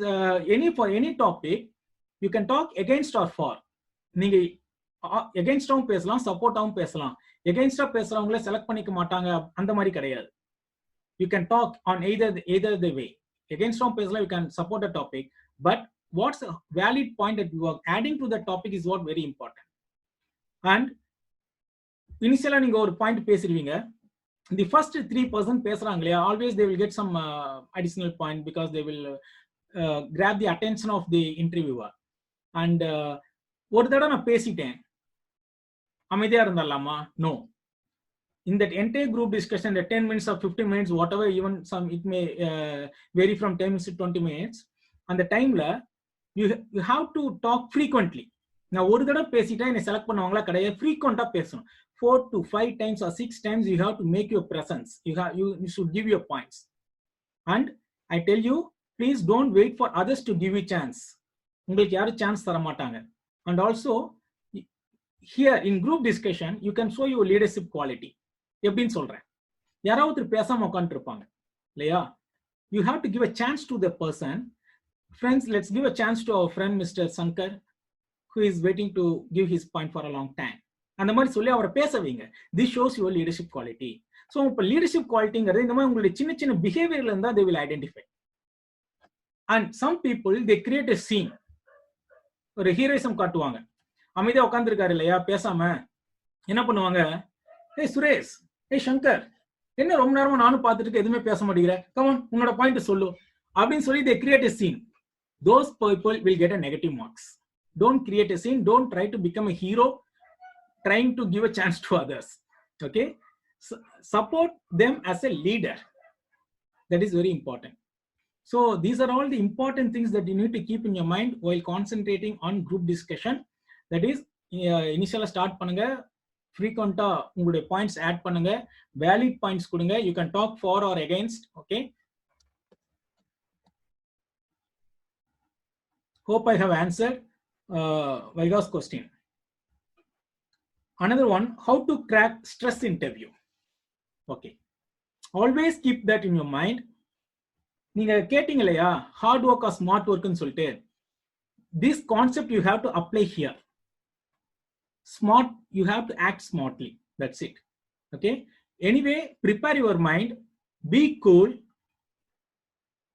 Speaker 1: for any topic you can talk against or for. நீங்க against-ஆவும் பேசலாம், support-ஆவும் பேசலாம். against-ஆ பேசுறவங்கள select பண்ணிக்க மாட்டாங்க, அந்த மாதிரி கிடையாது. You can talk on either the way. against-ஆவும் பேசலாம், you can support a topic, but what's a valid point that you are adding to the topic is what very important. And இனிஷியலா நீங்க ஒரு பாயிண்ட் பேசுறீங்க, the first 3% பேசுறாங்க இல்லையா, always they will get some additional point because they will grab the attention of the interviewer. And ஒரு தடவை நான் பேசிட்டேன், அமைதியா இருந்தலாமா? No. In that entire group discussion, the 10 minutes or 15 minutes, whatever, even some it may vary from 10 minutes to 20 minutes. அந்த டைம்ல you have to talk frequently. நான் ஒரு தடவை பேசிட்டா என்னை செலக்ட் பண்ணுவாங்களா? கிடையாது. ஃப்ரீக்வெண்டா பேசணும். 4 to 5 times or 6 times you have to make your presence. You should give your points. And I tell you, please don't wait for others to give you chance. உங்களுக்கு யாரும் சான்ஸ் தர மாட்டாங்க. And also here in group discussion you can show your leadership quality. எப்படின்னு சொல்றேன், யாராவது பேசாம உட்கார்ந்து இருப்பாங்க இல்லையா? You have to give a chance to the person. Friends, let's give a chance to our friend Mr. Sankar, who is waiting to give his point for a long time. அந்த மாதிரி சொல்லி அவரை பேச வைங்க. This shows your leadership quality. So இப்போ leadership qualityங்கிறது இந்த மாதிரி உங்களுடைய சின்ன சின்ன பிஹேவியர்ல இருந்தா they will identify. And some people they create a scene. ஒரு ஹீரோயிசம் காட்டுவாங்க. அமைதியா உட்கார்ந்துருக்காரு இல்லையா, பேசாம என்ன பண்ணுவாங்க, ஏய் சுரேஷ், ஏய் சங்கர், என்ன ரொம்ப நேரமா நானும் பார்த்துட்டு எதுவுமே பேச மாட்டேங்கிறேன், கமான் உன்னோட பாயிண்ட் சொல்லு அப்படின்னு சொல்லி they create a scene. Those people will get a negative marks. Don't create a scene. Don't try to become a hero trying to give a chance to others. Okay, support them as a leader. That is very important. So these are all the important things that you need to keep in your mind while concentrating on group discussion. That is initially start பண்ணுங்க, frequent-ஆ உங்களுடைய points add பண்ணுங்க, valid points கொடுங்க. You can talk for or against. Okay, hope I have answered Vaiga's question. Another one, how to crack stress interview. Okay, always keep that in your mind. நீங்க கேட்டீங்க இல்லையா hard work or smart ஒர்க்னு சொல்லிட்டு, this concept you have to apply here. Smart, you have to act smartly. That's it. Okay, anyway, prepare your mind, be cool.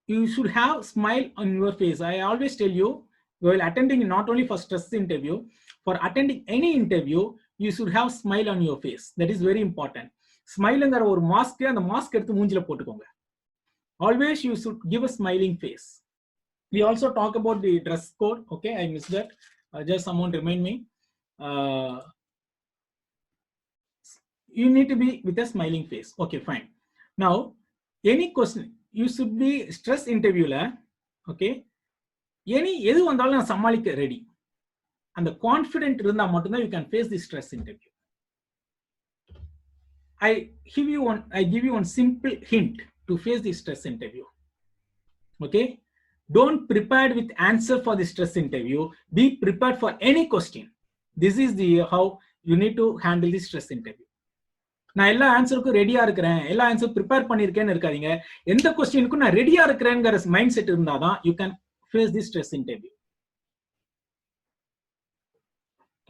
Speaker 1: You should have smile on your face. I always tell you, while attending not only for stress interview, for attending any interview, you should have smile on your face. That is very important. Smileங்கிற ஒரு mask, அந்த mask எடுத்து மூஞ்சில போட்டுக்கோங்க. Always you should give a smiling face. We also talk about the dress code. Okay, I missed that. Just someone remind me. You need to be with a smiling face. Okay, fine. Now, any question, you should be stress interview la. Okay, எது வந்தாலும் நான் சமாளிக்க ready. அந்த confident இருந்தா மட்டும்தான் you can face the stress interview. I give you one simple hint to face the stress interview. Okay, don't prepare with answer for the stress interview. Be prepared for any question. This is the how you need to handle the stress interview. நான் எல்லா ஆன்சருக்கும் ரெடியா இருக்கிறேன், எல்லா answer prepare பண்ணிருக்கேன்னு இருக்காதீங்க. எந்த கொஸ்டினுக்கும் நான் ரெடியா இருக்கிறேங்கிற mind set இருந்தாதான் you can face the stress interview.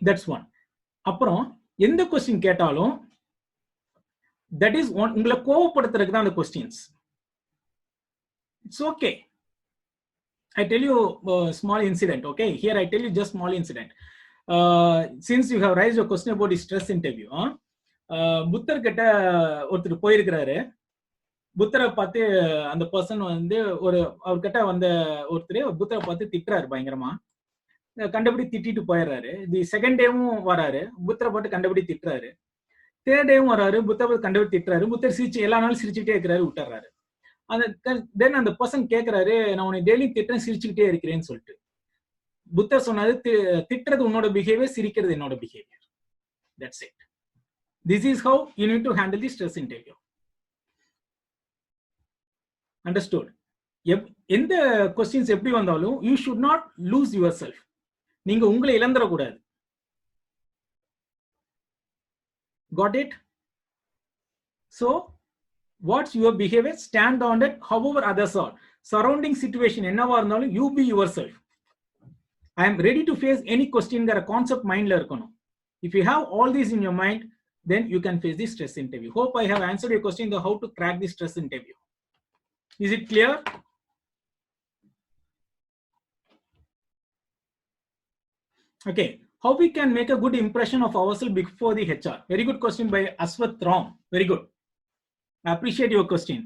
Speaker 1: That's one. அப்புறம் எந்த கொஸ்டின் கேட்டாலும் that is one, உங்களை கோவப்படுத்துறதுக்கு தான் அந்த questions. It's okay. I tell you a small incident. Okay, here I tell you just small incident. Since you have raised a question about the stress interview, புத்தர் கிட்ட ஒருத்தர் போயிருக்கிறாரு. புத்தரை பார்த்து அந்த பர்சன் வந்து அவர்கிட்ட வந்த ஒருத்தர் புத்தரை பார்த்து திட்டுறாரு பயங்கரமா, கண்டபடி திட்டிட்டு போயிடுறாரு. தி செகண்ட் டேவும் வராரு, புத்தரை பார்த்து கண்டபடி திட்டுறாரு. தேர்ட் டேவும் வராரு, புத்தரை கண்டபடி திட்டுறாரு. புத்தர் சிரிச்சு எல்லா நாளும் சிரிச்சுக்கிட்டே இருக்கிறாரு, விட்டுறாரு. தென் அந்த பர்சன் கேட்கிறாரு, நான் உன்னை டெய்லி திட்டுறேன், சிரிச்சுக்கிட்டே இருக்கிறேன்னு சொல்லிட்டு. புத்தர் சொன்னாரு, திட்டுறது உன்னோட பிஹேவியர், சிரிக்கிறது என்னோட behaviour. That's it. This is how you need to handle the stress interview. Understood? எந்த questions எப்படி வந்தாலும் you should not lose yourself. நீங்க உங்களை இழந்துட கூடாது. Got it? So what's your behavior? Stand on it however others are. Surrounding situation என்னவா இருந்தாலும் you be yourself. I am ready to face any question ங்கற concept மைண்ட்ல இருக்கணும். If you have all these in your mind, then you can face the stress interview. Hope I have answered your question, the how to crack the stress interview. Is it clear? Okay. How we can make a good impression of ourselves before the HR? Very good question by Aswath Ram. Very good. I appreciate your question.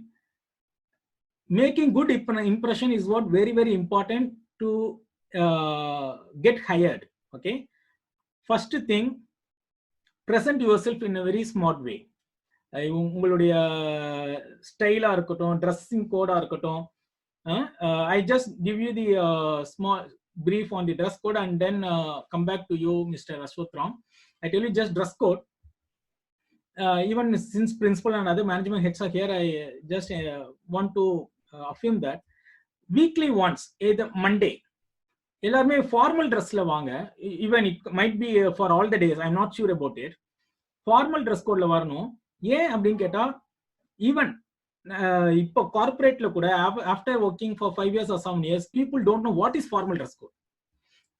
Speaker 1: Making good impression is what very, very important to get hired. Okay. First thing, present yourself in a very smart way. உங்களுடைய ஸ்டைலா இருக்கட்டும், dressing கோடா இருக்கட்டும். I just give you the small brief on the dress code and then come back to you, Mr. Ashwath Ram. I tell you just dress code. Even since principal and other management heads are here, I just want to affirm that weekly once, either Monday, எல்லாருமே formal ட்ரெஸ்ல வாங்க. Even it might be for all the days, I am not sure about it. Formal dress கோட்ல வரணும். ஏன் அப்படின்னு கேட்டா, ஈவன் இப்போ கார்பரேட்ல கூட after working for 5 years or 7 years, people don't know what is formal dress code.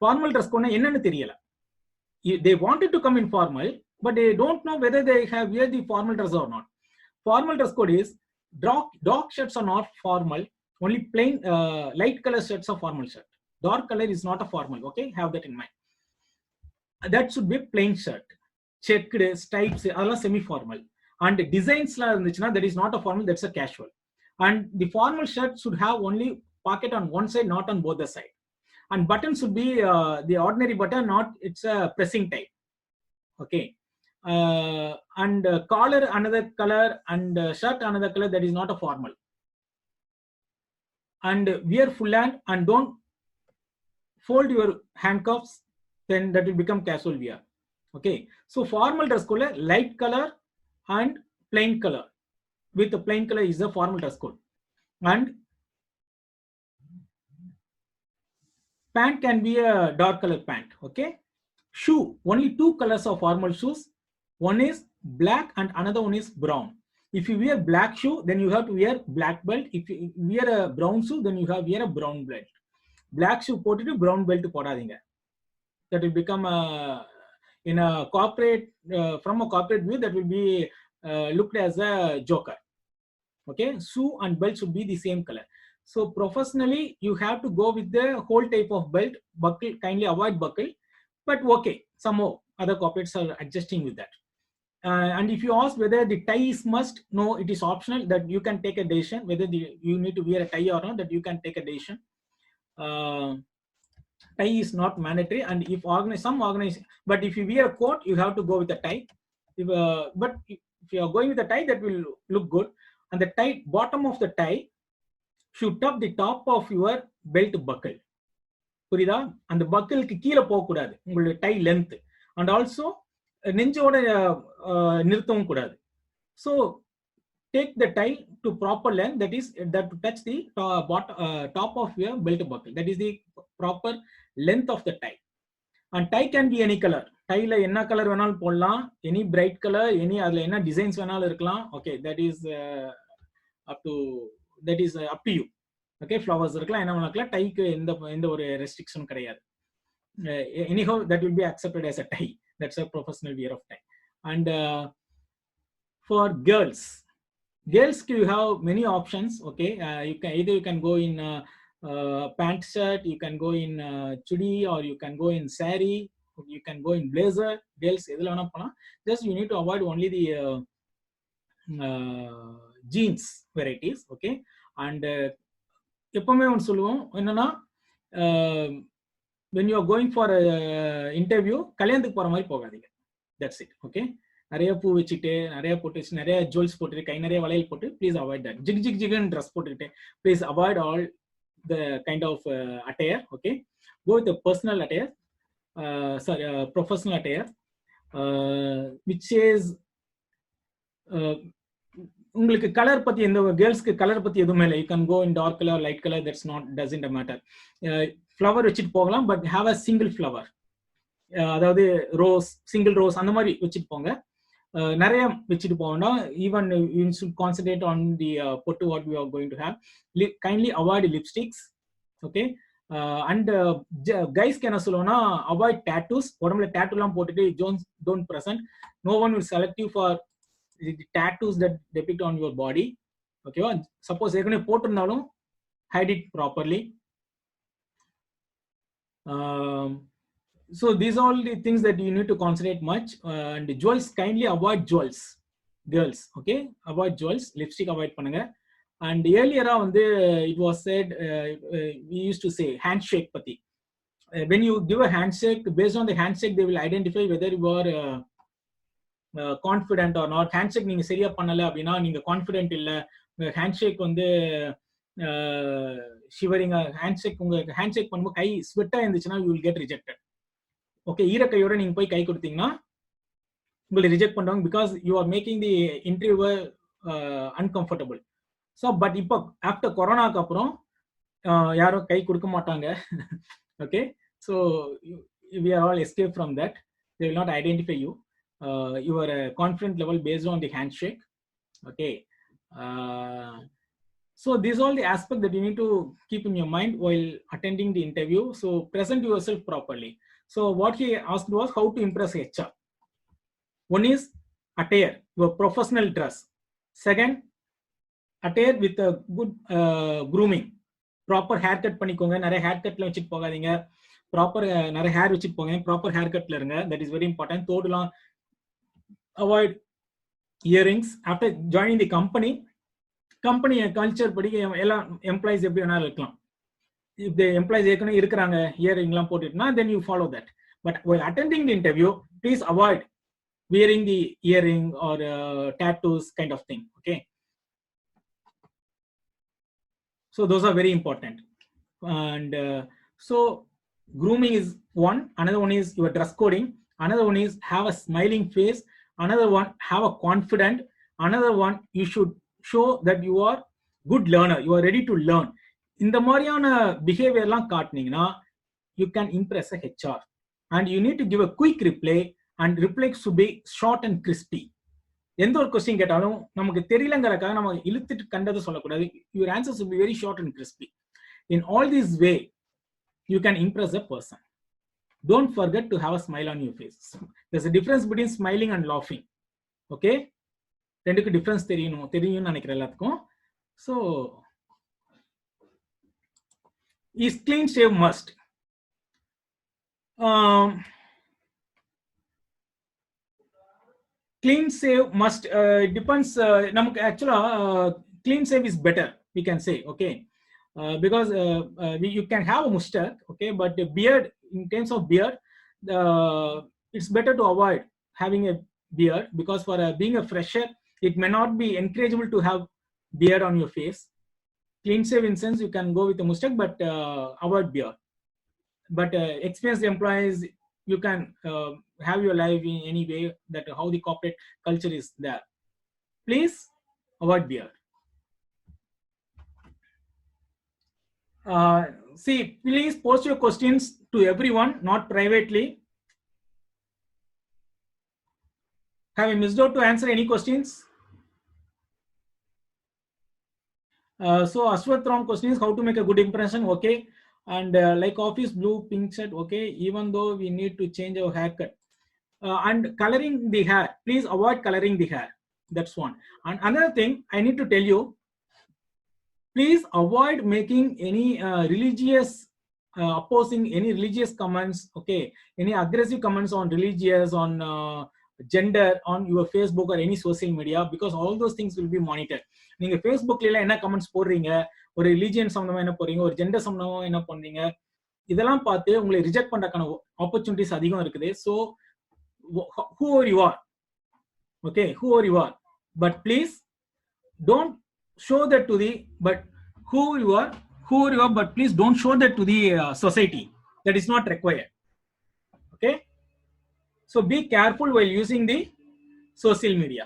Speaker 1: Formal dress code என்னன்னு தெரியல. They wanted to come in formal, but they don't know whether they have wear the formal dress or not. Formal dress code is dark shirts are not formal. Only plain light color shirts are formal shirt. Dark color is not a formal. Okay, have that in mind. That should be plain shirt. Checked stripes அதெல்லாம் semi formal. And designsலாம் இருந்துச்சுன்னா that is not a formal, that's a casual. And the formal shirt should have only pocket on one side, not on both the side. And button should be the ordinary button, not it's a pressing type. Okay. And collar another color and shirt another color, that is not a formal. And wear full hand and don't fold your handcuffs, then that will become casual wear. Okay. So formal dress code light color and plain color. With the plain color is a formal dress code. And pant can be a dark color pant. Okay. Shoe, only 2 colors of formal shoes. One is black and another one is brown. If you wear black shoe, then you have to wear black belt. If you wear a brown shoe, then you have to wear a brown belt. Black shoe போட்டுட்டு brown belt போடாதீங்க. That will become in a corporate, from a corporate view, that will be looked as a joker. Okay, shoe and belt should be the same color. So professionally, you have to go with the whole type of belt. Buckle, kindly avoid buckle. But okay, somehow other corporates are adjusting with that. And if you ask whether the tie is must, no, it is optional. That you can take a decision whether you need to wear a tie or not. That you can take a decision. Tie is not mandatory. And if some organization, but if you wear a coat, you have to go with a tie. But if you are going with a tie, that will look good. And the tie, bottom of the tie should touch the top of your belt buckle. புரியுதா? அந்த பக்கிளுக்கு கீழே போக கூடாது உங்களுடைய tie length. And also நெஞ்சோட நிறுத்தவும் கூடாது. So take the tie to proper length, that is that to touch the top of your belt buckle, that is the proper length of the tie. And tie can be any color. tie la enna color venal podlam, any bright color, any adla enna designs venal irkalam. Okay, that is up to you. Okay, flowers irkalam, enna venala tie ku endha oru restriction kedaiyadhu. Anyhow, that will be accepted as a tie. That's a professional wear of tie. And for girls, you have many options. Okay, you can go in pant shirt, you can go in chudi, or you can go in saree, you can go in blazer. Girls edhula vena pola, just you need to avoid only the jeans varieties. Okay, and எப்பவுமே ஒன்று சொல்லுவோம் என்னன்னா, when you are going for a interview, கல்யாணத்துக்கு போற மாதிரி போகாதீங்க. That's it. Okay, நிறைய பூ வச்சுட்டு, நிறைய போட்டு வச்சு, நிறைய ஜுவல்ஸ் போட்டு, கை நிறைய வளையல் போட்டு, ப்ளீஸ் அவாய்ட் தட். ஜிக் ட்ரெஸ் போட்டுக்கிட்டு, please avoid all the kind of attire. Okay, go with a personal attire, professional attire, which is உங்களுக்கு கலர் பத்தி எந்த கேர்ள்ஸ்க்கு கலர் பத்தி எதுவுமே இல்லை. You can go in dark colour, light colour, that's not doesn't matter. Flower வச்சுட்டு போகலாம், but have a single flower, அதாவது ரோஸ், சிங்கிள் ரோஸ் அந்த மாதிரி வச்சுட்டு போங்க. நிறைய வச்சுட்டு போனா even you should concentrate on the photo what we are going to have. Kindly avoid lipsticks, okay. And guys can also avoid tattoos. உடம்புல tattoo லாம் போட்டுட்டு don't present. No one will select you for the tattoos that depict on your body, okay. Suppose ஏற்கனவே போட்டிருந்தாலும் hide it properly. So these are all the things that you need to concentrate much. And jewels, kindly avoid jewels, girls, okay. Avoid jewels, lipstick avoid பண்ணுங்க. And earlier it was said, we used to say handshake pati. When you give a handshake, based on the handshake they will identify whether you are confident or not. Handshake நீங்க சரியா பண்ணல அப்படினா நீங்க confident இல்ல. handshake shivering handshake உங்க handshake பண்ணும்போது கை ஸ்வெட்டா இருந்துச்சுனா you will get rejected, okay. ஈரக்கையோட நீங்க போய் கை கொடுத்தீங்கன்னா உங்களை ரிஜெக்ட் பண்ணுவாங்க because you are making the interviewer uncomfortable. So but இப்போ after கொரோனாக்கு அப்புறம் யாரும் கை கொடுக்க மாட்டாங்க, okay. So we are all escaped from that. They will not identify you. Your confidence level based on the handshake, okay. So these are all the aspects that you need to keep in your mind while attending the interview. So present yourself properly. So what he asked was how to impress HR. One is attire, your professional dress. Second, attire with a good grooming. Proper haircut பண்ணிக்கோங்க. நிறைய haircutல வச்சிட்டு போகாதீங்க. Proper நிறைய hair வச்சிட்டு போங்க. Proper haircutல இருங்க. That is very important. தோடுலாம் avoid earrings. After joining the company culture படி எல்லா எம்ப்ளாயிஸ் எப்படி வேணாலும் இருக்கலாம். If the employees ஏற்கனவே இருக்கிறாங்க earring எல்லாம் போட்டுட்டுனா then you follow that. But while attending the interview, please avoid wearing the earring or tattoos kind of thing, okay. So those are very important. And so grooming is one. Another one is your dress coding. Another one is have a smiling face. Another one, have a confident. Another one, you should show that you are good learner, you are ready to learn. இந்த மாதிரியான பிஹேவியர்லாம் காட்டினீங்கன்னா you can impress a HR. And you need to give a quick reply, and reply should be short and crispy. எந்த ஒரு question கேட்டாலும் நமக்கு தெரியலங்கறதுக்காக நம்ம இழுத்துட்டு கண்டதை சொல்லக்கூடாது. Your answers should be very short and crispy. In all this way, you can impress a person. Don't forget to have a smile on your face. There's a difference between smiling and laughing, okay. ரெண்டுக்கு difference தெரியும்னு நினைக்கிறேன் எல்லாத்துக்கும். So is clean shave must? Clean shave must, it depends. நமக்கு actually clean shave is better, we can say, okay. Because you can have a mustache, okay, but the beard, in terms of beard, it's better to avoid having a beard, because for being a fresher, it may not be encourageable to have beard on your face. Clean shave in sense you can go with a mustache, but avoid beard. But experienced employees, you can have your life in any way that how the corporate culture is there. Please avoid beard. See, please post your questions to everyone, not privately. Have I missed out to answer any questions? So Ashwath Ram question is how to make a good impression, okay. And like office blue pink shirt, okay, even though we need to change our haircut. And coloring the hair, please avoid coloring the hair. That's one. And another thing I need to tell you, please avoid making any religious opposing any religious comments, okay, any aggressive comments on religious, on gender on your Facebook or any social media, because all those things will be monitored. நீங்க Facebookல எல்லாம் என்ன comments போடுறீங்க, ஒரு religion சம்பந்தமா என்ன போடுறீங்க, ஒரு gender சம்பந்தமா என்ன பண்றீங்க, இதெல்லாம் பார்த்து உங்களை ரிஜெக்ட் பண்றதுக்கான ஆப்பர்ச்சுனிட்டிஸ் அதிகம் இருக்குது. So whoever you are, okay, whoever you are, but please don't show that to the, but whoever you are, but please don't show that to the society. That is not required, okay. So be careful while using the social media.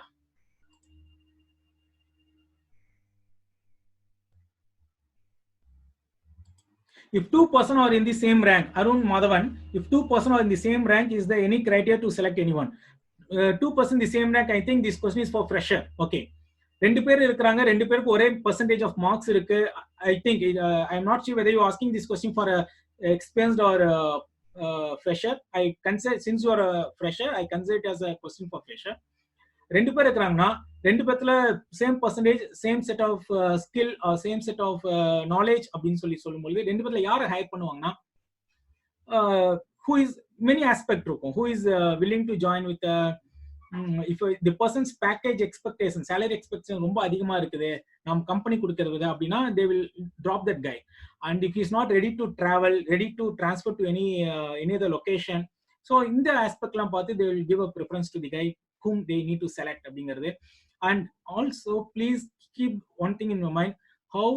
Speaker 1: If two persons are in the same rank, Arun Madhavan, if two persons are in the same rank, is there any criteria to select anyone? 2% the same rank. I think this question is for fresher. Okay, ரெண்டு பேர் இருக்காங்க, ரெண்டு பேருக்கு ஒரே percentage of marks இருக்கு. I think I am not sure whether you are asking this question for a experienced or fresher. I consider, since you are a fresher, I consider it as a question for fresher. ரெண்டு பேர் இருக்காங்கன்னா ரெண்டு பேர்த்துல same percentage, same set of skill, same set of knowledge அப்படின்னு சொல்லும்போது ரெண்டு பேர்ல யாரை ஹையர் பண்ணுவாங்கன்னா who is many aspect இருக்கும், who is willing to join with if the person's package expectation, salary expectation ரொம்ப அதிகமா இருக்குது நம்ம கம்பெனி கொடுக்கிறது அப்படின்னா they will drop that guy. And if he is not ready to travel, ready to transfer to any other location, so இந்த aspectலாம் பார்த்து they will give a preference to the guy whom they need to select அப்படிங்கிறது. And also please keep one thing in your mind, how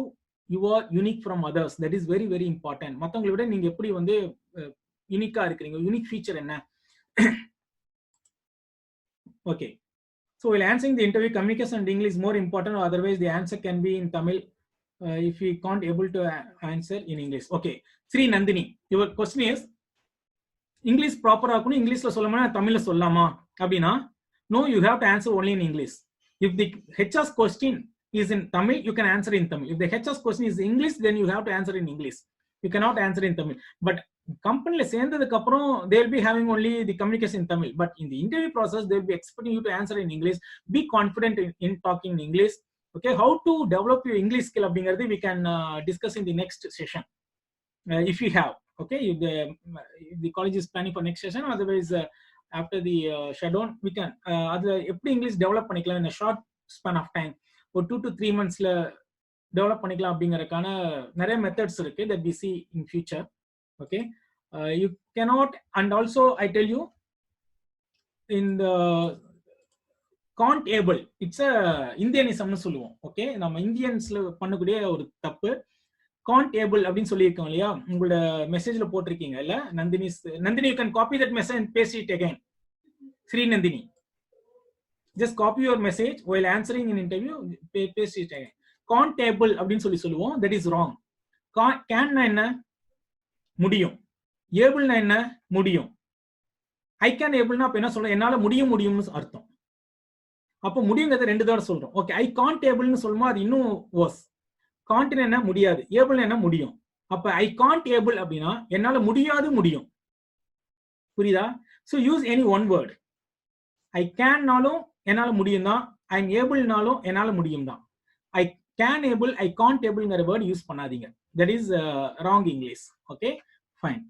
Speaker 1: you are unique from others. That is very very important. மத்தவங்களை விட நீங்க எப்படி வந்து யூனிக்கா இருக்கீங்க, unique feature என்ன. Okay, so while answering the interview, communication in English is more important, or otherwise the answer can be in Tamil if we can't able to answer in English. Okay, Sri Nandini, your question is English proper ஆகணும், இங்கிலீஷ்ல சொல்லணுமா தமிழ்ல சொல்லலாமா அப்படினா, no, you have to answer only in English. If the HR's question is in Tamil, you can answer in Tamil. If the HR's question is English, then you have to answer in English. You cannot answer in Tamil. But கம்பெனில சேர்ந்ததுக்கு அப்புறம் they will be having only the communication in Tamil, but in the interview process they will be expecting you to answer in English. Be confident in talking in English. Okay, how to develop your English skill அப்படிங்கிறது we can discuss in the next session if you have. Okay, if the college is planning for next session, otherwise after the shutdown we can அதுல எப்படி English develop பண்ணிக்கலாம் in a short span of time, ஒரு 2 to 3 monthsல develop பண்ணிக்கலாம் அப்படிங்கறதுக்கான நிறைய methods இருக்கு that we see in future. Okay, you cannot, and also I tell you in the can't able, it's a Indianism னு சொல்லுவோம். Okay, நம்ம இந்தியன்ஸ்ல பண்ணக்கூடிய ஒரு தப்பு. can't able அப்படின்னு சொல்லியிருக்கோம் இல்லையா, உங்களோட மெசேஜ்ல போட்டிருக்கீங்க இல்ல Nandini. Nandini, you can copy that message and paste it again. Sri Nandini, just copy your message while answering in interview, paste it again. can't able அப்படின்னு சொல்லுவோம், that is wrong. can னா என்ன, முடியும். ஏபிள் னா என்ன, முடியும். ஐ கேன் ஏபிள்னா அப்ப என்ன சொல்றோம், என்னால முடியும்னு அர்த்தம். அப்ப முடியுங்கிறத ரெண்டு தடவை சொல்றோம். ஓகே, ஐ காண்ட் ஏபிள்னு சொல்லுமா அது இன்னும் வர்ஸ். காண்ட் என்ன முடியாது, ஏபிள் என்ன முடியும். அப்ப ஐ காண்ட் ஏபிள் அப்படின்னா என்னால முடியாது முடியும். புரியுதா? So use any one word. I கேன்னாலும் என்னால முடியும் தான், ஐ எம் ஏபிள்னாலும் என்னால முடியும் தான். I can able, I can't ஏபிள்ங்கிற வேர்ட் யூஸ் பண்ணாதீங்க. That is wrong English. Okay, fine.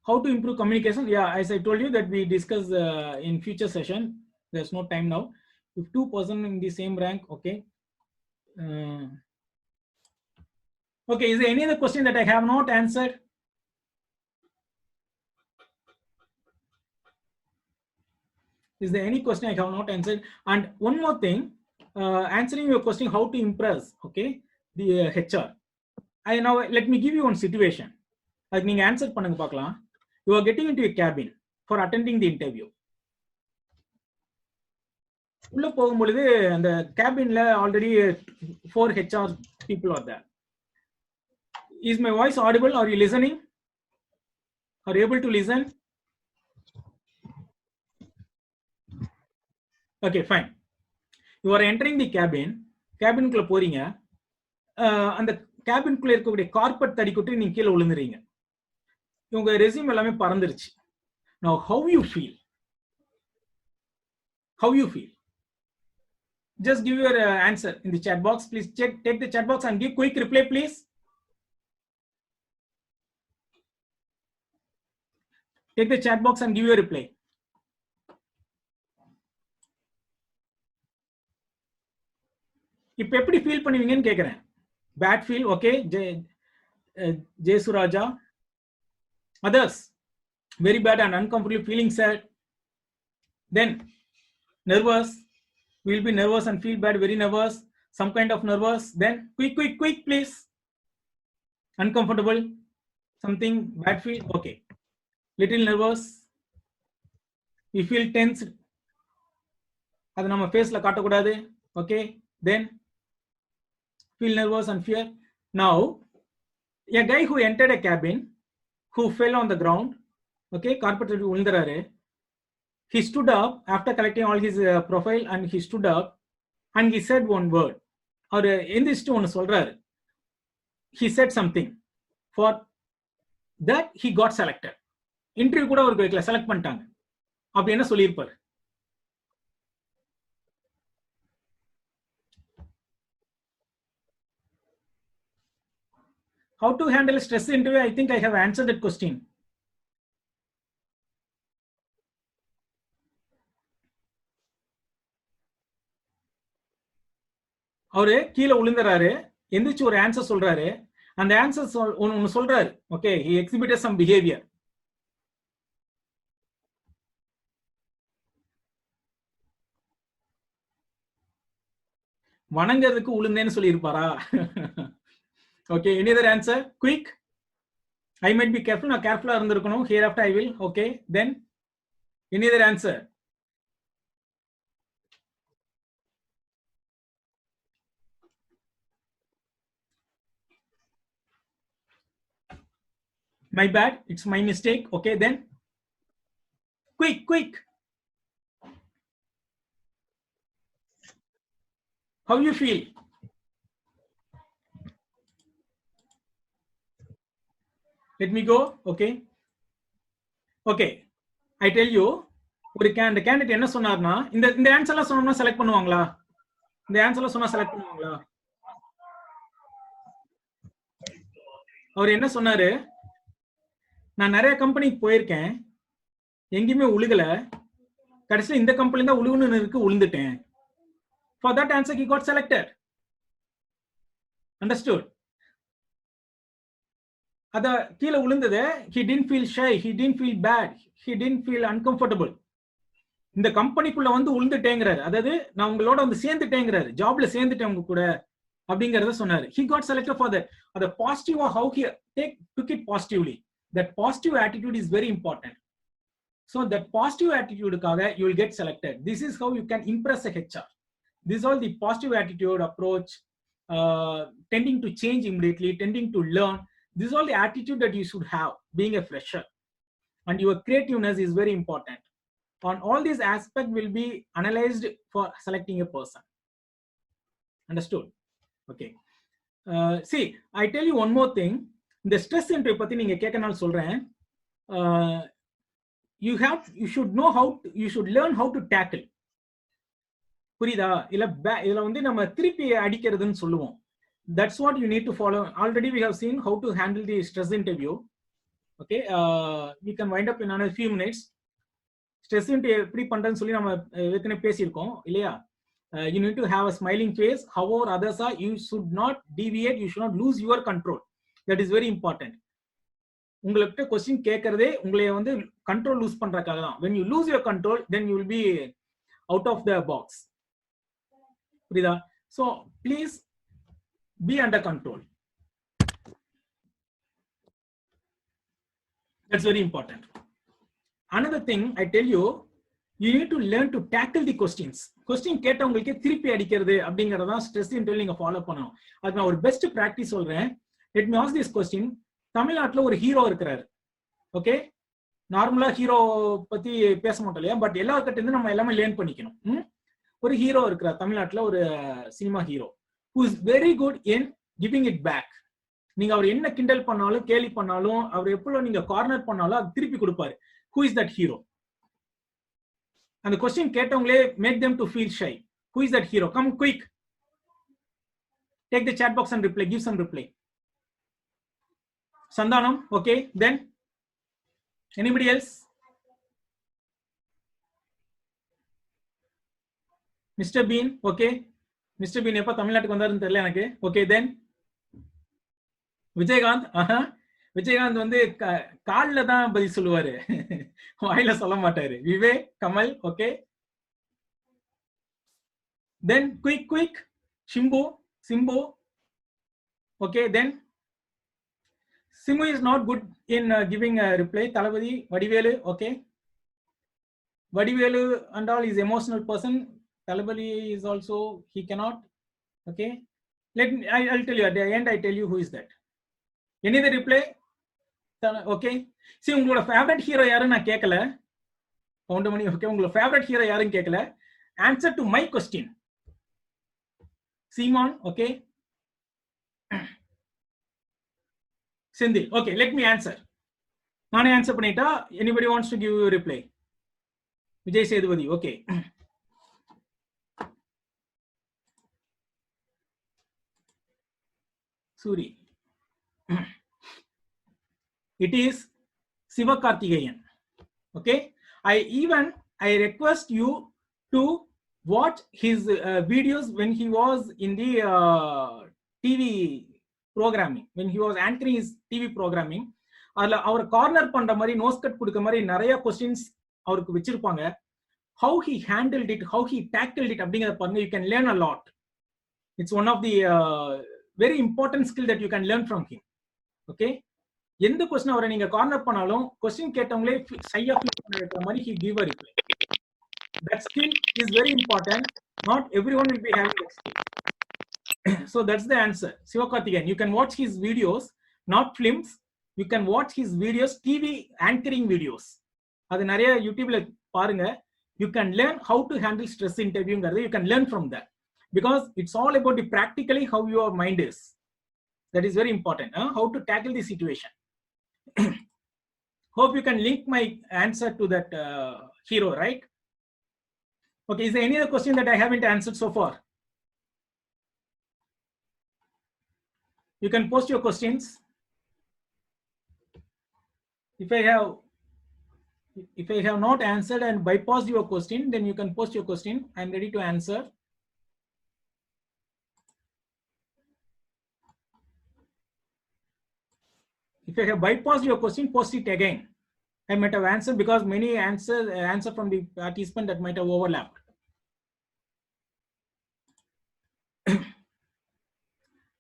Speaker 1: How to improve communication? Yeah, as I told you that we discuss in future session. There's no time now. If 2 person in the same rank, okay. Okay, is there any other question that I have not answered? Is there any question I have not answered? And one more thing, answering your question, how to impress, okay, the HR. Now let me give you one situation. Like நீங்க answer பண்ணுங்க பார்க்கலாம். You are getting into a cabin for attending the interview. உள்ள போகும்பொழுது அந்த கேபின்ல already 4 HR people are there. Is my voice audible? Are you listening? Are you able to listen? Okay, fine. You are entering the cabin. கேபின்குள்ள போறீங்க. அந்த கேபின்குள்ள இருக்கக்கூடிய carpet தடிக்குட்டி நீங்க கீழே விழுந்துறீங்க. உங்க resume எல்லாமே பறந்துருச்சு. Now how you feel? How you feel? Just give your answer in the chat box. Please take the chat box and give quick reply, please. Take the chat box and give your reply. இப்ப எப்படி feel பண்ணுவீங்கன்னு கேக்குறேன். Bad feel, okay. Jay Suraja. Others, very bad and uncomfortable, feeling sad. Then nervous, we'll be nervous and feel bad, very nervous, some kind of nervous. Then quick please. Uncomfortable, something bad feel, okay. Little nervous, we feel tensed, அது நம்ம ஃபேஸ்ல காட்ட கூடாது. Okay, then feel nervous and fear. Now, a guy who entered a cabin, who fell on the ground, okay, carpenter ulundarare, he stood up after collecting all his profile, and he stood up and he said one word. Or எந்திரிச்சிட்டு ஒன்று சொல்றாரு. He said something. For that he got selected. Interview கூட அவருக்கு வைக்கல, select பண்ணிட்டாங்க. அப்படி என்ன சொல்லியிருப்பாரு? How to handle stress interview? I think I have answered that question. அவரு கீழே விழுந்துறாரு, எந்திரிச்சு ஒரு ஆன்சர் சொல்றாரு. அந்த ஆன்சர் ஒன்னு சொல்றாரு. Okay, he exhibited some behavior. வணங்கிறதுக்கு உளுந்தேன்னு சொல்லியிருப்பாரா? Okay, any other answer? Quick. I might be careful. நான் கேர்ஃபுல்லா இருந்திருக்கணும். Hereafter I will. Okay, then any other answer? My bad. It's my mistake. Okay, then quick. How you feel? Let me go. Okay. I tell you, ஒரு candidate என்ன சொன்னார்னா, இந்த ஆன்சர்லாம் சொன்னோம்னா select பண்ணுவாங்களா? இந்த ஆன்சர்லாம் சொன்னா செலக்ட் பண்ணுவாங்களா? அவர் என்ன சொன்னாரு, நான் நிறைய கம்பெனிக்கு போயிருக்கேன், எங்கேயுமே உழுகல, கடைசியில் இந்த கம்பெனி தான் உழுகுன்னு இருக்கு, உழுந்துட்டேன். For that answer he got selected. Understood? அத கீழ விழுந்தது, he didn't feel shy, he didn't feel bad, he didn't feel uncomfortable. இந்த கம்பெனிக்குள்ள வந்து உழுந்துட்டேங்கிறாரு, அதாவது நான் உங்களோட வந்து சேர்ந்துட்டேங்கிறாரு, ஜாப்ல சேர்ந்துட்டேன் உங்க கூட அப்படிங்கறத சொன்னாரு. He got selected for that. The positive or how he took it positively. That positive attitude is very important. So that positive attitude-kaga you will get selected. This is how you can impress a HR. This is all the positive attitude approach, tending to change immediately, tending to learn. This is all the attitude that you should have being a fresher. And your creativeness is very important. On all these aspects will be analyzed for selecting a person. Understood? Okay. See, I tell you one more thing. The stress interview பத்தி நீங்க கேட்கனால சொல்றேன். You should learn how to tackle. புரியுதா? இல்ல வந்து நம்ம திருப்பி அடிக்கிறதுன்னு சொல்லுவோம். That's what you need to follow. Already we have seen how to handle the stress interview. Okay, we can wind up in another few minutes. Stress interview எப்படி பண்றதுன்னு சொல்லி நம்ம ஏற்கனவே பேசியிருக்கோம் இல்லையா? You need to have a smiling face. However others are, you should not deviate, you should not lose your control. That is very important. உங்களுக்கு question கேட்கறதே உங்களை வந்து கண்ட்ரோல் லூஸ் பண்றதுக்காக தான். When you lose your control, then you will be out of the box. புரியுதா? So please be under control. That's very important. Another thing I tell you, you need to learn to tackle the questions. Question கேட்டவங்களுக்கு திருப்பி அடிக்கிறது அப்படிங்கறத தான் stress இன்டர்வியூல நீங்க follow பண்ணணும். அதுக்கு நான் ஒரு பெஸ்ட் பிராக்டிஸ் சொல்றேன். Let me ask this question. தமிழ்நாட்டுல ஒரு ஹீரோ இருக்கிறாரு. ஓகே, நார்மலா ஹீரோ பத்தி பேச மாட்டோம் இல்லையா, பட் எல்லார்கிட்ட இருந்து நம்ம எல்லாமே லேர்ன் பண்ணிக்கணும். ஒரு ஹீரோ இருக்கிறார் தமிழ்நாட்டுல, ஒரு cinema hero who is very good in giving it back. நீங்க அவர் என்ன கிண்டல் பண்ணாலும் கேலி பண்ணாலும் அவர் எப்போ நீங்க கார்னர் பண்ணாலும் அது திருப்பி கொடுப்பாரு. Who is that hero? And the question கேட்டவங்களே make them to feel shy. Who is that hero? Come quick. Take the chat box and reply. Give some reply. Sandhanam, okay. Then anybody else? Mr. Bean, okay. Mr. Bean எப்ப தமிழ்நாட்டுக்கு வந்தாருன்னு தெரியல எனக்கு. Okay, then Vijayakanth, Vijayakanth வந்து கால்ல தான் பதில் சொல்லுவாரு, வாயில சொல்ல மாட்டாரு. Vivek, Kamal, okay. Then quick Simbu, okay. Then Simbu is not good in giving a reply. Thalapathy, Vadivelu, okay. Vadivelu and all is emotional person. Talabali is also, he cannot, okay. I'll tell you at the end. I tell you who is that. Any other reply? Okay. See, உங்களோட favorite hero யாரும் நான் கேட்கல. Goundamani okay உங்களோட favorite hero யாரும் கேட்கல. Answer to my question. Simon, okay. Sindhi, okay. Let me answer. நானே answer பண்ணிட்டா. Anybody wants to give a reply? Vijay Sethupathi, okay. Suri. It is Sivakarthikeyan. Okay. I request you to watch his videos when he was in the TV programming, when he was anchoring his TV programming. அதுல அவர் corner பண்ற மாதிரி nose cut கொடுக்க மாதிரி நிறைய questions அவருக்கு வச்சிருப்பாங்க. How he handled it, how he tackled it அப்படிங்கறத பாருங்க. You can learn a lot. It's one of the very important skill that you can learn from him. Okay. எந்த கொஸ்டின் அவரை நீங்க கார்னர் பண்ணாலும் கொஸ்டின் கேட்டவங்களே சையா ஃபீல் பண்ற மாதிரி he give a reply. That skill is very important. Not everyone will be having that skill. So that's the answer. Sivakarthikeyan. You can watch his videos, not films. You can watch his videos, TV anchoring videos. அது நிறைய யூடியூப்ல பாருங்க. You can learn how to handle stress interview. You can learn from that because it's all about the practically how your mind is. That is very important. How to tackle the situation. Hope you can link my answer to that hero, right? Okay, is there any other question that I haven't answered so far? You can post your questions. If I have not answered and bypassed your question, then you can post your question. I'm ready to answer. If I have bypassed your question, post it again. I might have answered because many answer from the participant that might have overlapped.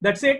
Speaker 1: That's it.